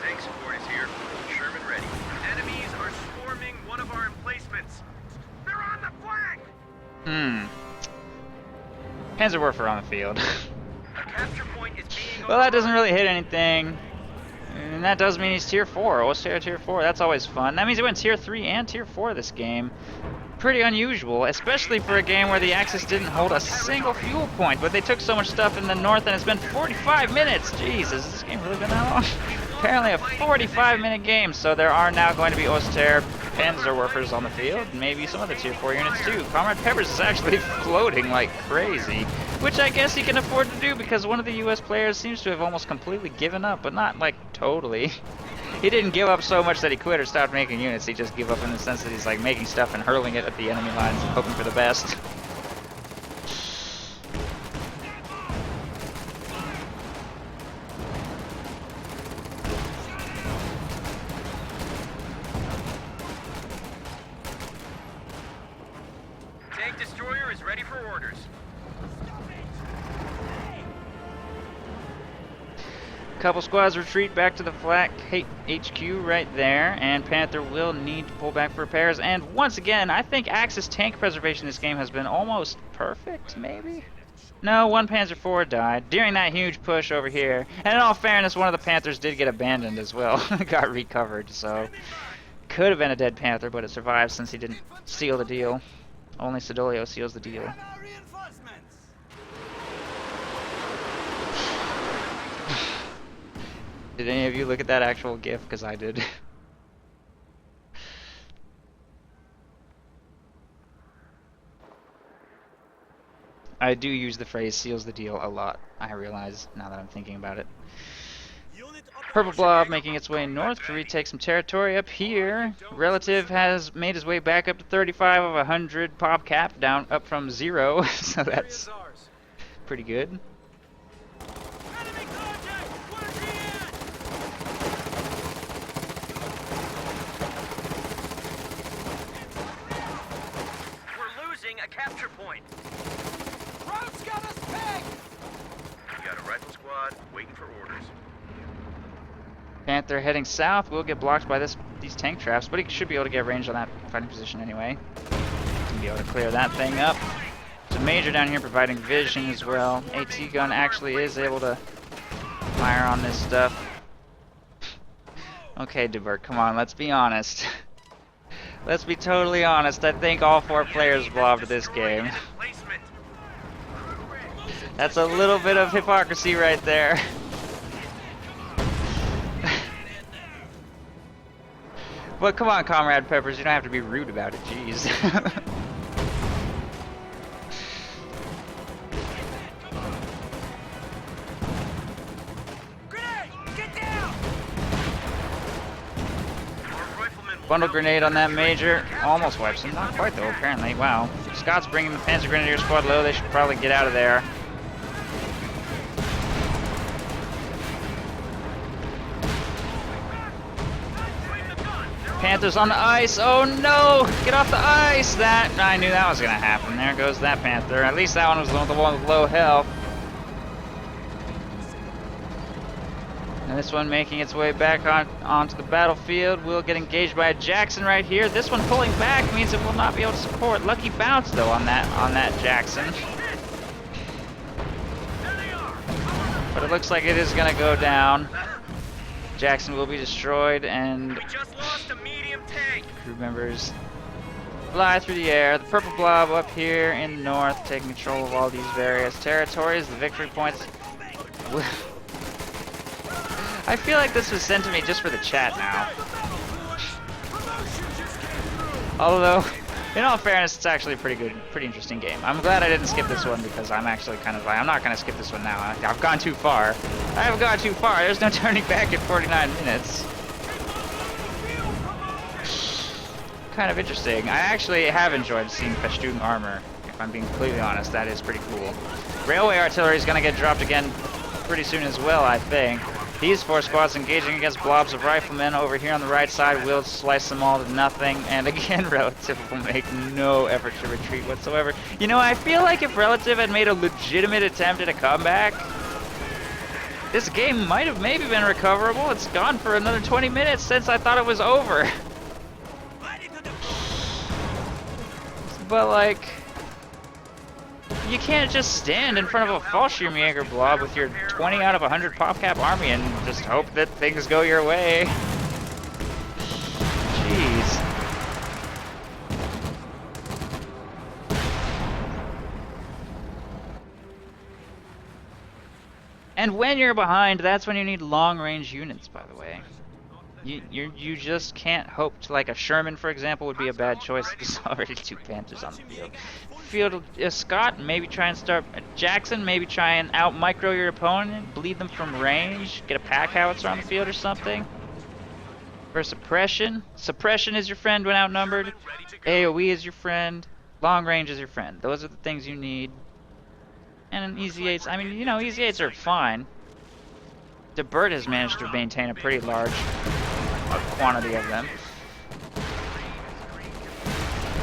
Thanks, 43. Panzerwerfer on the field. A capture point is being Well, that doesn't really hit anything. And that does mean he's tier 4. Oster tier 4. That's always fun. That means he went tier 3 and tier 4 this game. Pretty unusual, especially for a game where the Axis didn't hold a single fuel point, but they took so much stuff in the north and it's been 45 minutes! Jeez, has this game really been that long? Apparently a 45-minute game, so there are now going to be Oster Panzerwerfers on the field, maybe some other tier 4 units too. Comrade Peppers is actually floating like crazy, which I guess he can afford to do because one of the US players seems to have almost completely given up, but not like totally. He didn't give up so much that he quit or stopped making units, he just gave up in the sense that he's like making stuff and hurling it at the enemy lines and hoping for the best. Tank destroyer is ready for orders. Couple squads retreat back to the flak HQ right there, and Panther will need to pull back for repairs. And once again, I think Axis tank preservation in this game has been almost perfect, maybe? No, one Panzer IV died during that huge push over here. And in all fairness, one of the Panthers did get abandoned as well. Got recovered, so could have been a dead Panther, but it survived since he didn't seal the deal. Only Sidolio seals the deal. Did any of you look at that actual GIF? Because I did. I do use the phrase seals the deal a lot, I realize, now that I'm thinking about it. Purple Blob making its way north to retake some territory up here. Relative has made his way back up to 35 of 100 pop cap, down up from 0, so that's pretty good. A capture point. Rout's got us pegged! We got a rifle squad waiting for orders. Panther heading south will get blocked by these tank traps, but he should be able to get range on that fighting position anyway. Be able to clear that thing up. There's a Major down here providing vision as well. AT gun actually is able to fire on this stuff. Okay, Daburt, come on, let's be honest. Let's be totally honest, I think all 4 players blobbed this game. That's a little bit of hypocrisy right there. But come on, Comrade Peppers, you don't have to be rude about it, jeez. Bundle grenade on that Major. Almost wipes him. Not quite though, apparently. Wow. Scott's bringing the Panzer Grenadier squad low. They should probably get out of there. Panthers on the ice. Oh no! Get off the ice! That, I knew that was going to happen. There goes that Panther. At least that one was the one with low health. And this one making its way back onto the battlefield will get engaged by a Jackson right here. This one pulling back means it will not be able to support. Lucky bounce though on that Jackson. But it looks like it is gonna go down. Jackson will be destroyed and We just lost a medium tank. crew members fly through the air. The Purple Blob up here in the north taking control of all these various territories. The victory points I feel like this was sent to me just for the chat now. Although, in all fairness, it's actually a pretty interesting game. I'm glad I didn't skip this one because I'm actually kind of like, I'm not going to skip this one now. I've gone too far. I have gone too far. There's no turning back at 49 minutes. Kind of interesting. I actually have enjoyed seeing Pashtun armor. If I'm being completely honest, that is pretty cool. Railway artillery is going to get dropped again pretty soon as well, I think. These 4 squads engaging against blobs of riflemen over here on the right side will slice them all to nothing. And again, Relative will make no effort to retreat whatsoever. You know, I feel like if Relative had made a legitimate attempt at a comeback, this game might have maybe been recoverable. It's gone for another 20 minutes since I thought it was over. But like, you can't just stand in front of a Fallschirmjäger blob with your 20 out of 100 PopCap army and just hope that things go your way. Jeez. And when you're behind, that's when you need long-range units, by the way. You just can't hope to, like a Sherman, for example, would be a bad choice. There's already 2 Panthers on the field. Scott, maybe try and start Jackson, maybe try and out-micro your opponent, bleed them from range, get a pack howitzer on the field or something. For suppression, suppression is your friend when outnumbered. AoE is your friend. Long range is your friend. Those are the things you need. And Easy 8s, I mean, you know, Easy 8s are fine. Daburt has managed to maintain a pretty large quantity of them.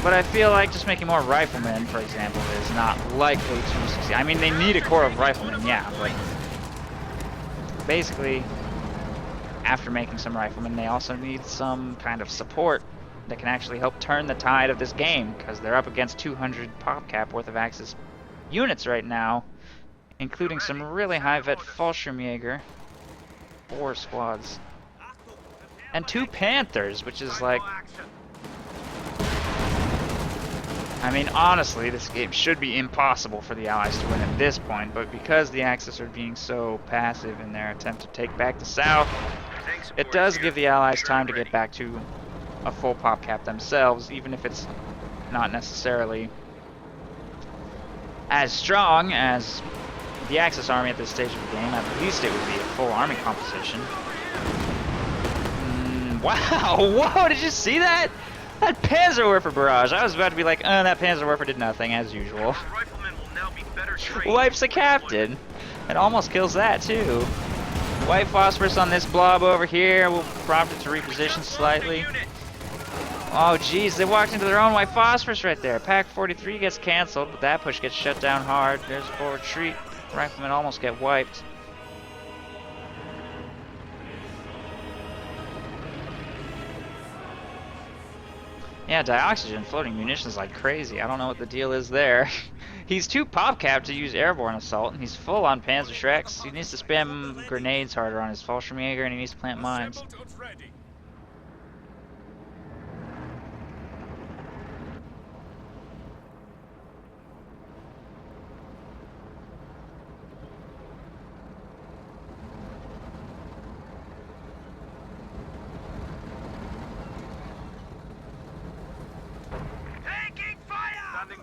But I feel like just making more riflemen, for example, is not likely to succeed. I mean, they need a core of riflemen, yeah, but basically, after making some riflemen, they also need some kind of support that can actually help turn the tide of this game, because they're up against 200 PopCap worth of Axis units right now, including some really high vet Fallschirmjäger. 4 squads. And 2 Panthers, which is like... I mean, honestly, this game should be impossible for the Allies to win at this point, but because the Axis are being so passive in their attempt to take back the South, it does give the Allies time to get back to a full PopCap themselves, even if it's not necessarily as strong as the Axis army at this stage of the game. At least it would be a full army composition. Wow! Whoa! Did you see that? That Panzerwerfer barrage! I was about to be like, that Panzerwerfer did nothing, as usual. Wipes the captain! It almost kills that, too. White phosphorus on this blob over here will prompt it to reposition slightly. Oh, jeez, they walked into their own white phosphorus right there. Pack 43 gets canceled, but that push gets shut down hard. There's a full retreat. Riflemen almost get wiped. Yeah, Dioxegenyl floating munitions like crazy. I don't know what the deal is there. He's too PopCap to use airborne assault, and he's full on Panzer Shreks. He needs to spam grenades harder on his Fallschirmjäger, and he needs to plant mines.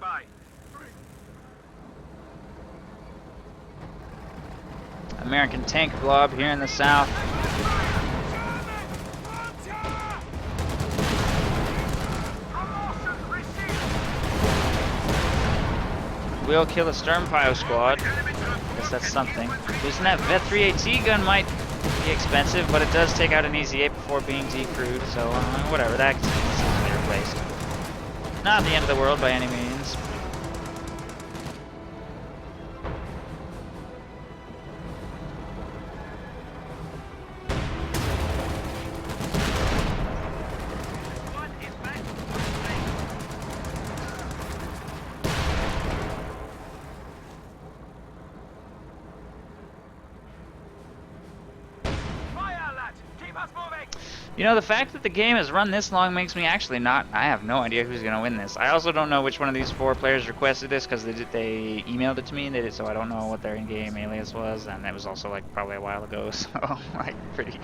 By. American tank blob here in the south. Will kill a Sturmpio squad. Guess that's something. Losing that Vet 3AT gun might be expensive, but it does take out an Easy 8 before being decrewed, so whatever, that can easily replaced. Not the end of the world by any means. You know, the fact that the game has run this long makes me actually not... I have no idea who's going to win this. I also don't know which one of these 4 players requested this, because they emailed it to me, so I don't know what their in-game alias was, and it was also, like, probably a while ago, so, like, pretty...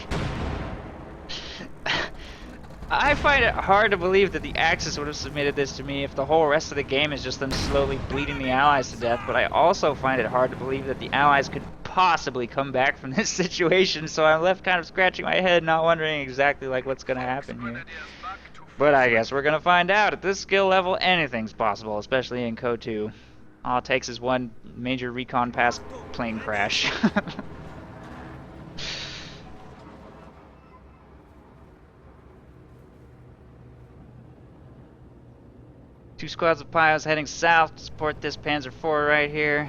I find it hard to believe that the Axis would have submitted this to me if the whole rest of the game is just them slowly bleeding the Allies to death, but I also find it hard to believe that the Allies could possibly come back from this situation, so I'm left kind of scratching my head, not wondering exactly like what's going to happen here. But I guess we're going to find out. At this skill level, anything's possible, especially in Code 2. All it takes is one major recon pass plane crash. Two squads of Pios heading south to support this Panzer IV right here.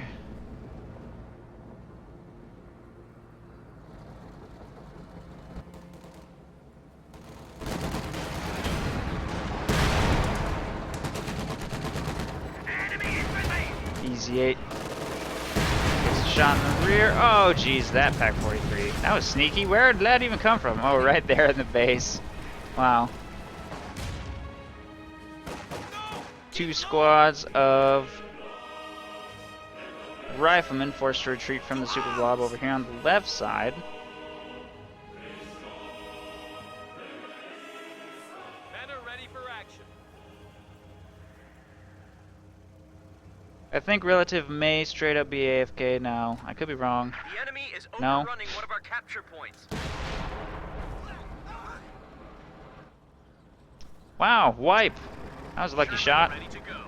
Easy 8. Gets a shot in the rear. Oh, geez, that Pack 43. That was sneaky. Where did that even come from? Oh, right there in the base. Wow. 2 squads of riflemen forced to retreat from the super blob over here on the left side. Men are ready for action. I think relative may straight up be AFK now. I could be wrong. The enemy is No. overrunning one of our capture points. Wow, wipe. That was a lucky shot. Ready to go.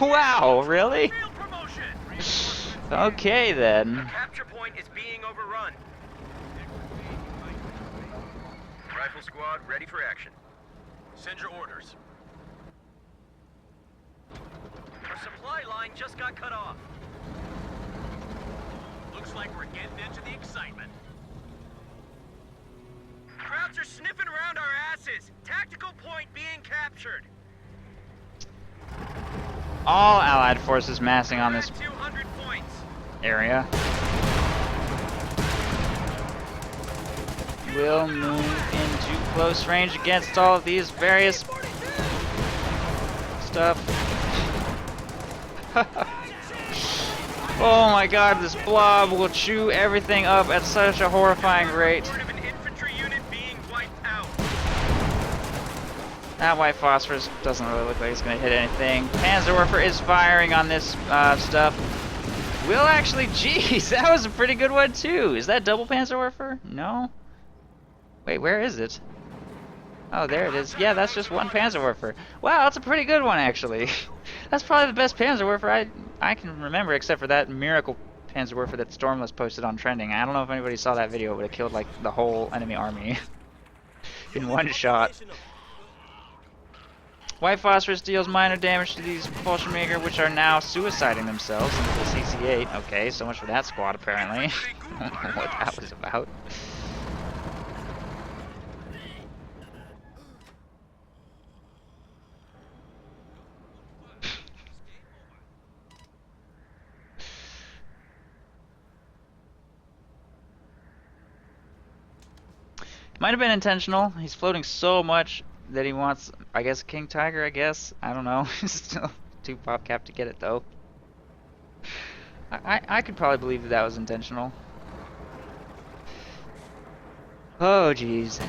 Wow, really? Field promotion. Okay then. The capture point is being overrun. Rifle squad, ready for action. Send your orders. Our supply line just got cut off. Looks like we're getting into the excitement. Crowds are sniffing around our asses. Tactical point being captured. All Allied forces massing on this 200 points. area. We'll move into close range against all of these various stuff. Oh my god, this blob will chew everything up at such a horrifying rate. Report of an infantry unit being wiped out. That white phosphorus doesn't really look like it's going to hit anything. Panzerwerfer is firing on this stuff. Will actually, geez, that was a pretty good one too. Is that double Panzerwerfer? No? Wait, where is it? Oh, there it is. Yeah, that's just one Panzerwerfer. Wow, that's a pretty good one actually. That's probably the best Panzerwerfer I can remember, except for that miracle Panzerwerfer that Stormless posted on trending. I don't know if anybody saw that video, but it killed like the whole enemy army in one shot. White phosphorus deals minor damage to these Propulsion Maker, which are now suiciding themselves into the CC-8. Okay, so much for that squad, apparently. I don't know what that was about. Might have been intentional. He's floating so much that he wants, I guess, King Tiger, I guess. I don't know. Still too pop cap to get it, though. I could probably believe that that was intentional. Oh, jeez.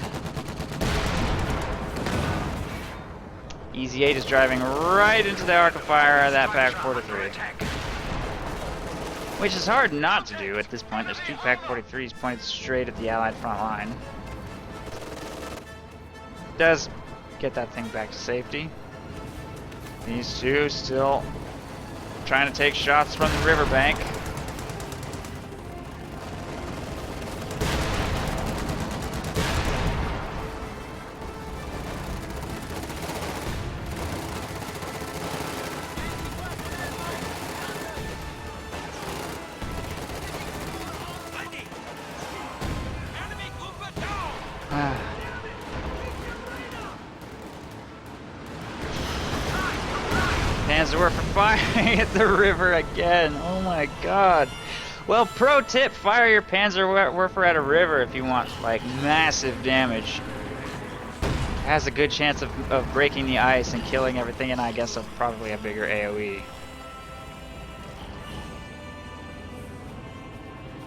Easy 8 is driving right into the arc of fire of that Pack 43. Which is hard not to do at this point. There's 2 Pack 43s pointed straight at the Allied front line. Does get that thing back to safety. These two still trying to take shots from the riverbank. Panzerwerfer firing at the river again. Oh my god. Well, pro tip, fire your Panzerwerfer at a river if you want, like, massive damage. Has a good chance of breaking the ice and killing everything, and I guess probably a bigger AoE.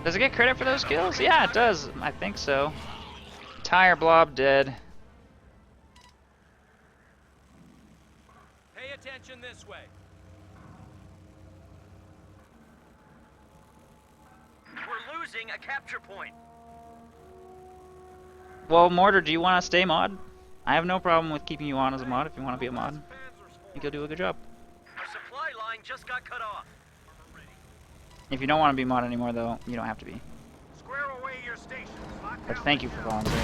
Does it get credit for those kills? Yeah, it does. I think so. Tire blob dead. Pay attention this way. We're losing a capture point. Well, Mortar, do you want to stay mod? I have no problem with keeping you on as a mod if you want to be a mod. I think you'll do a good job. Our supply line just got cut off. If you don't want to be mod anymore, though, you don't have to be. Square away your stations. But thank you for volunteering.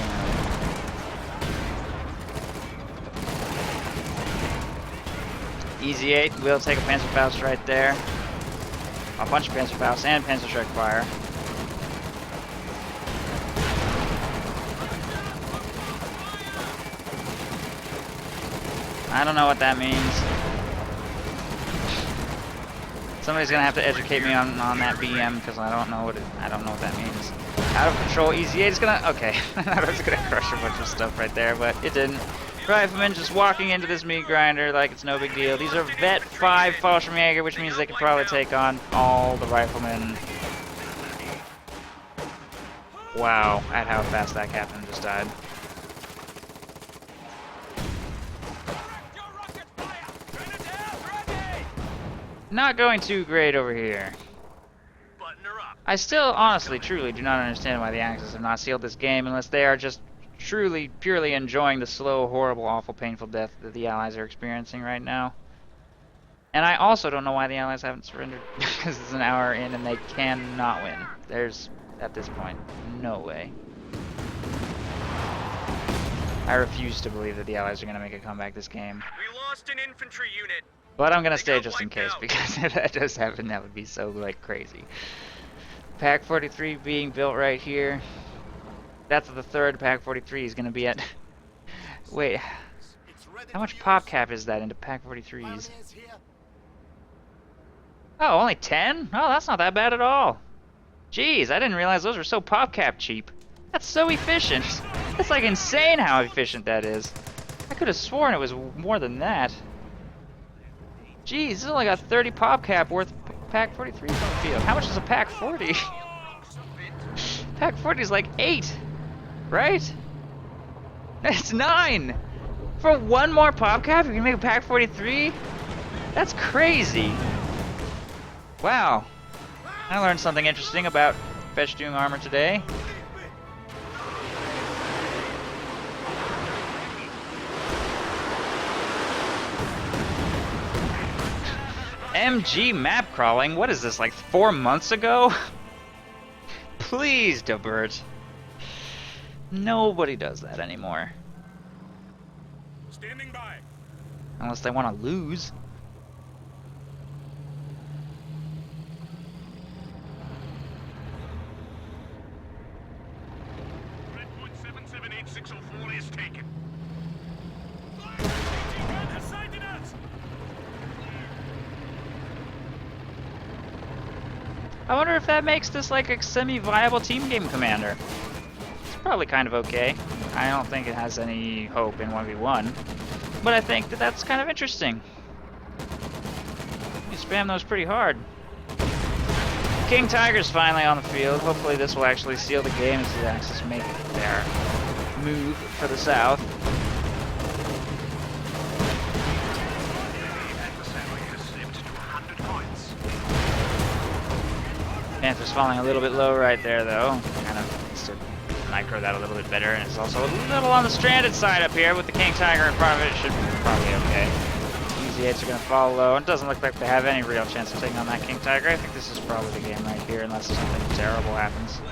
Easy 8, we'll take a Panzerfaust right there. A bunch of Panzerfausts and Panzerschreck fire. I don't know what that means. Somebody's gonna have to educate me on that BM because I don't know what that means. Out of control, Easy 8 is gonna. Okay, I thought it was gonna crush a bunch of stuff right there, but it didn't. Riflemen just walking into this meat grinder like it's no big deal. These are Vet 5 Fallschirmjäger, which means they could probably take on all the riflemen. Wow, at how fast that captain just died. Not going too great over here. I still, honestly, truly do not understand why the Axis have not sealed this game unless they are just truly, purely enjoying the slow, horrible, awful, painful death that the Allies are experiencing right now. And I also don't know why the Allies haven't surrendered because it's an hour in and they cannot win. There's, at this point, no way. I refuse to believe that the Allies are going to make a comeback this game. We lost an infantry unit. But I'm going to stay just in case, because if that does happen, that would be so, like, crazy. Pack 43 being built right here. That's the third Pack 43 is going to be at... Wait, how much pop cap is that into Pack 43s? Oh, only 10? Oh, that's not that bad at all. Jeez, I didn't realize those were so pop cap cheap. That's so efficient. That's like insane how efficient that is. I could have sworn it was more than that. Jeez, this only got 30 pop cap worth Pack 43s on the field. How much is a Pack 40? Pack 40 is like 8, right? It's 9! For one more pop cap, you can make a Pack 43? That's crazy. Wow. I learned something interesting about fetch doing armor today. MG map crawling? What is this, like 4 months ago? Please, Daburt. Nobody does that anymore. Standing by. Unless they want to lose. Redwood 778604 is taken. I wonder if that makes this like a semi-viable team game commander. It's probably kind of okay. I don't think it has any hope in 1v1, but I think that that's kind of interesting. You spam those pretty hard. King Tiger's finally on the field. Hopefully this will actually seal the game as the Axis make their move for the south. Panther's falling a little bit low right there, though. Kind of needs to micro that a little bit better, and it's also a little on the stranded side up here with the King Tiger in front of it. It should be probably okay. Easy 8s are going to fall low, and it doesn't look like they have any real chance of taking on that King Tiger. I think this is probably the game right here, unless something terrible happens.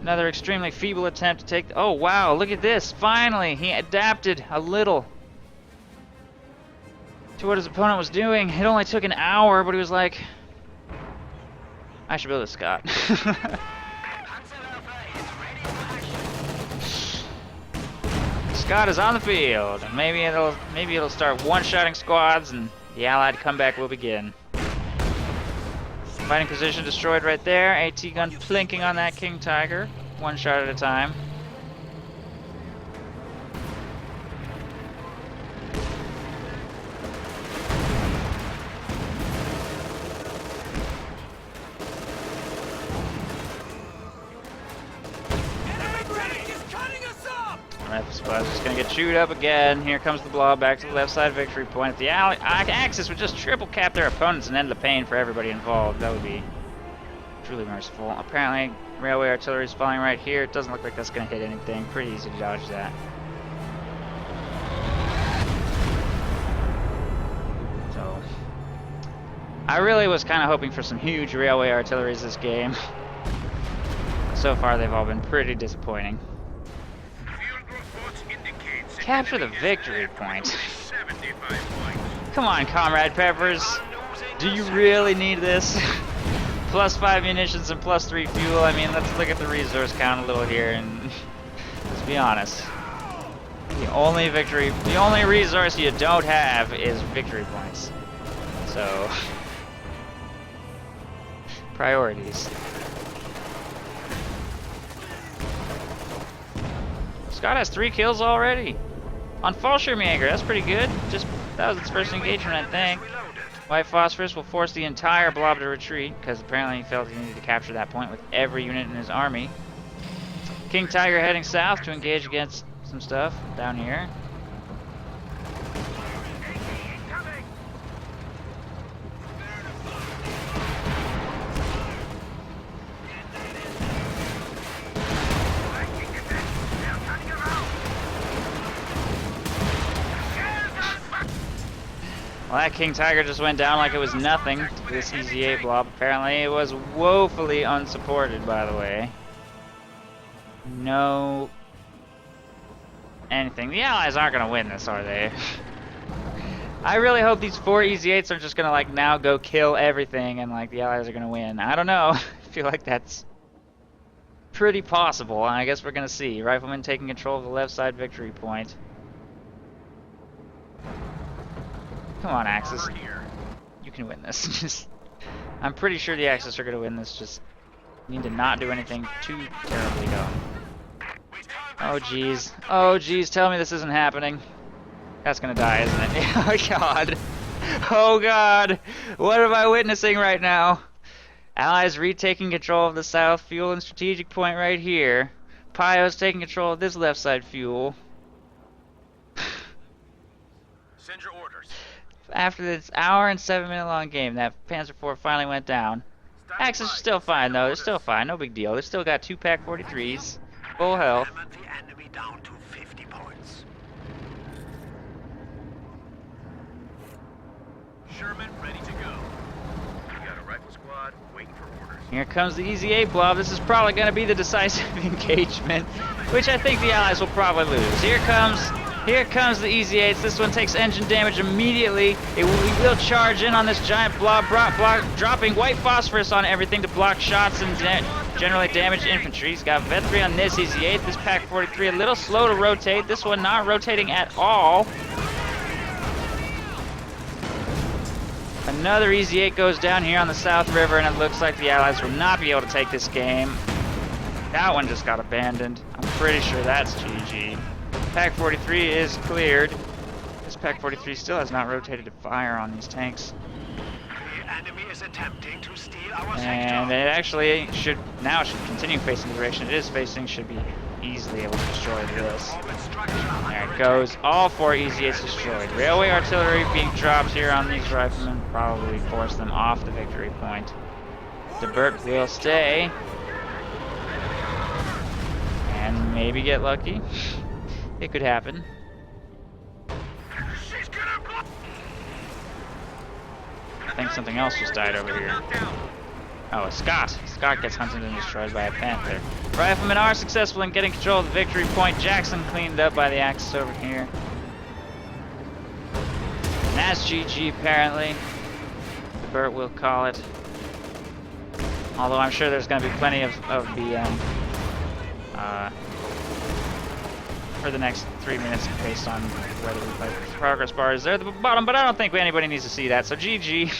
Another extremely feeble attempt to take... Oh, wow, look at this. Finally, he adapted a little to what his opponent was doing. It only took an hour, but he was like... I should build a Scott. Scott is on the field. Maybe it'll start one-shotting squads, and the Allied comeback will begin. Fighting position destroyed right there. AT gun plinking on that King Tiger, one shot at a time. Rifle squad's just gonna get chewed up again. Here comes the blob back to the left side victory point. If the Axis would just triple cap their opponents and end the pain for everybody involved, that would be truly merciful. Apparently, railway artillery is falling right here. It doesn't look like that's gonna hit anything. Pretty easy to dodge that. So, I really was kind of hoping for some huge railway artilleries this game. So far, they've all been pretty disappointing. Capture the victory point. Come on, Comrade Peppers. Do you really need this? Plus 5 munitions and plus 3 fuel. I mean, let's look at the resource count a little here and let's be honest. The only resource you don't have is victory points. So, priorities. Scott has 3 kills already on Fallschirmjäger. That's pretty good. That was its first engagement, I think. White Phosphorus will force the entire blob to retreat because apparently he felt he needed to capture that point with every unit in his army. King Tiger heading south to engage against some stuff down here. Well, that King Tiger just went down like it was nothing to this EZ8 blob. Apparently it was woefully unsupported, by the way. No anything. The Allies aren't going to win this, are they? I really hope these 4 EZ8s are just going to, like, now go kill everything and, like, the Allies are going to win. I don't know. I feel like that's pretty possible. I guess we're going to see. Riflemen taking control of the left side victory point. Come on, Axis. You can win this. I'm pretty sure the Axis are going to win this. Just need to not do anything too terribly dumb. Oh, jeez. Oh, jeez. Tell me this isn't happening. That's going to die, isn't it? Oh, God. Oh, God. What am I witnessing right now? Allies retaking control of the south fuel and strategic point right here. Pio's taking control of this left side fuel. Send your orders. After this hour and 7-minute long game, that Panzer IV finally went down. Axis is still fine, though. They're still fine. No big deal. They still got 2 Pack 43s. Full health. The enemy down to 50 points. Sherman ready to go. We got a rifle squad waiting for orders. Here comes the EZ8 blob. This is probably going to be the decisive engagement, which I think the Allies will probably lose. Here comes the EZ8s. This one takes engine damage immediately. We will charge in on this giant blob, dropping white phosphorus on everything to block shots and generally damage infantry. He's got Vet3 on this EZ8. This Pack 43 a little slow to rotate. This one not rotating at all. Another EZ8 goes down here on the South River, and it looks like the Allies will not be able to take this game. That one just got abandoned. I'm pretty sure that's GG. Pack 43 is cleared. This Pack 43 still has not rotated to fire on these tanks. The enemy is attempting to steal our And sector. it actually should continue facing the direction it is facing, should be easily able to destroy this. There it goes. All 4 EZ8s destroyed. Railway artillery being dropped here on these riflemen probably force them off the victory point. Daburt will stay. And maybe get lucky. It could happen. I think something else just died over here. Oh, a Scott. Scott gets hunted and destroyed by a Panther. Riflemen are successful in getting control of the victory point. Jackson cleaned up by the Axis over here. And that's GG, apparently. Daburt will call it. Although I'm sure there's going to be plenty of the for the next 3 minutes based on whether we play progress bars there at the bottom, but I don't think anybody needs to see that, so GG.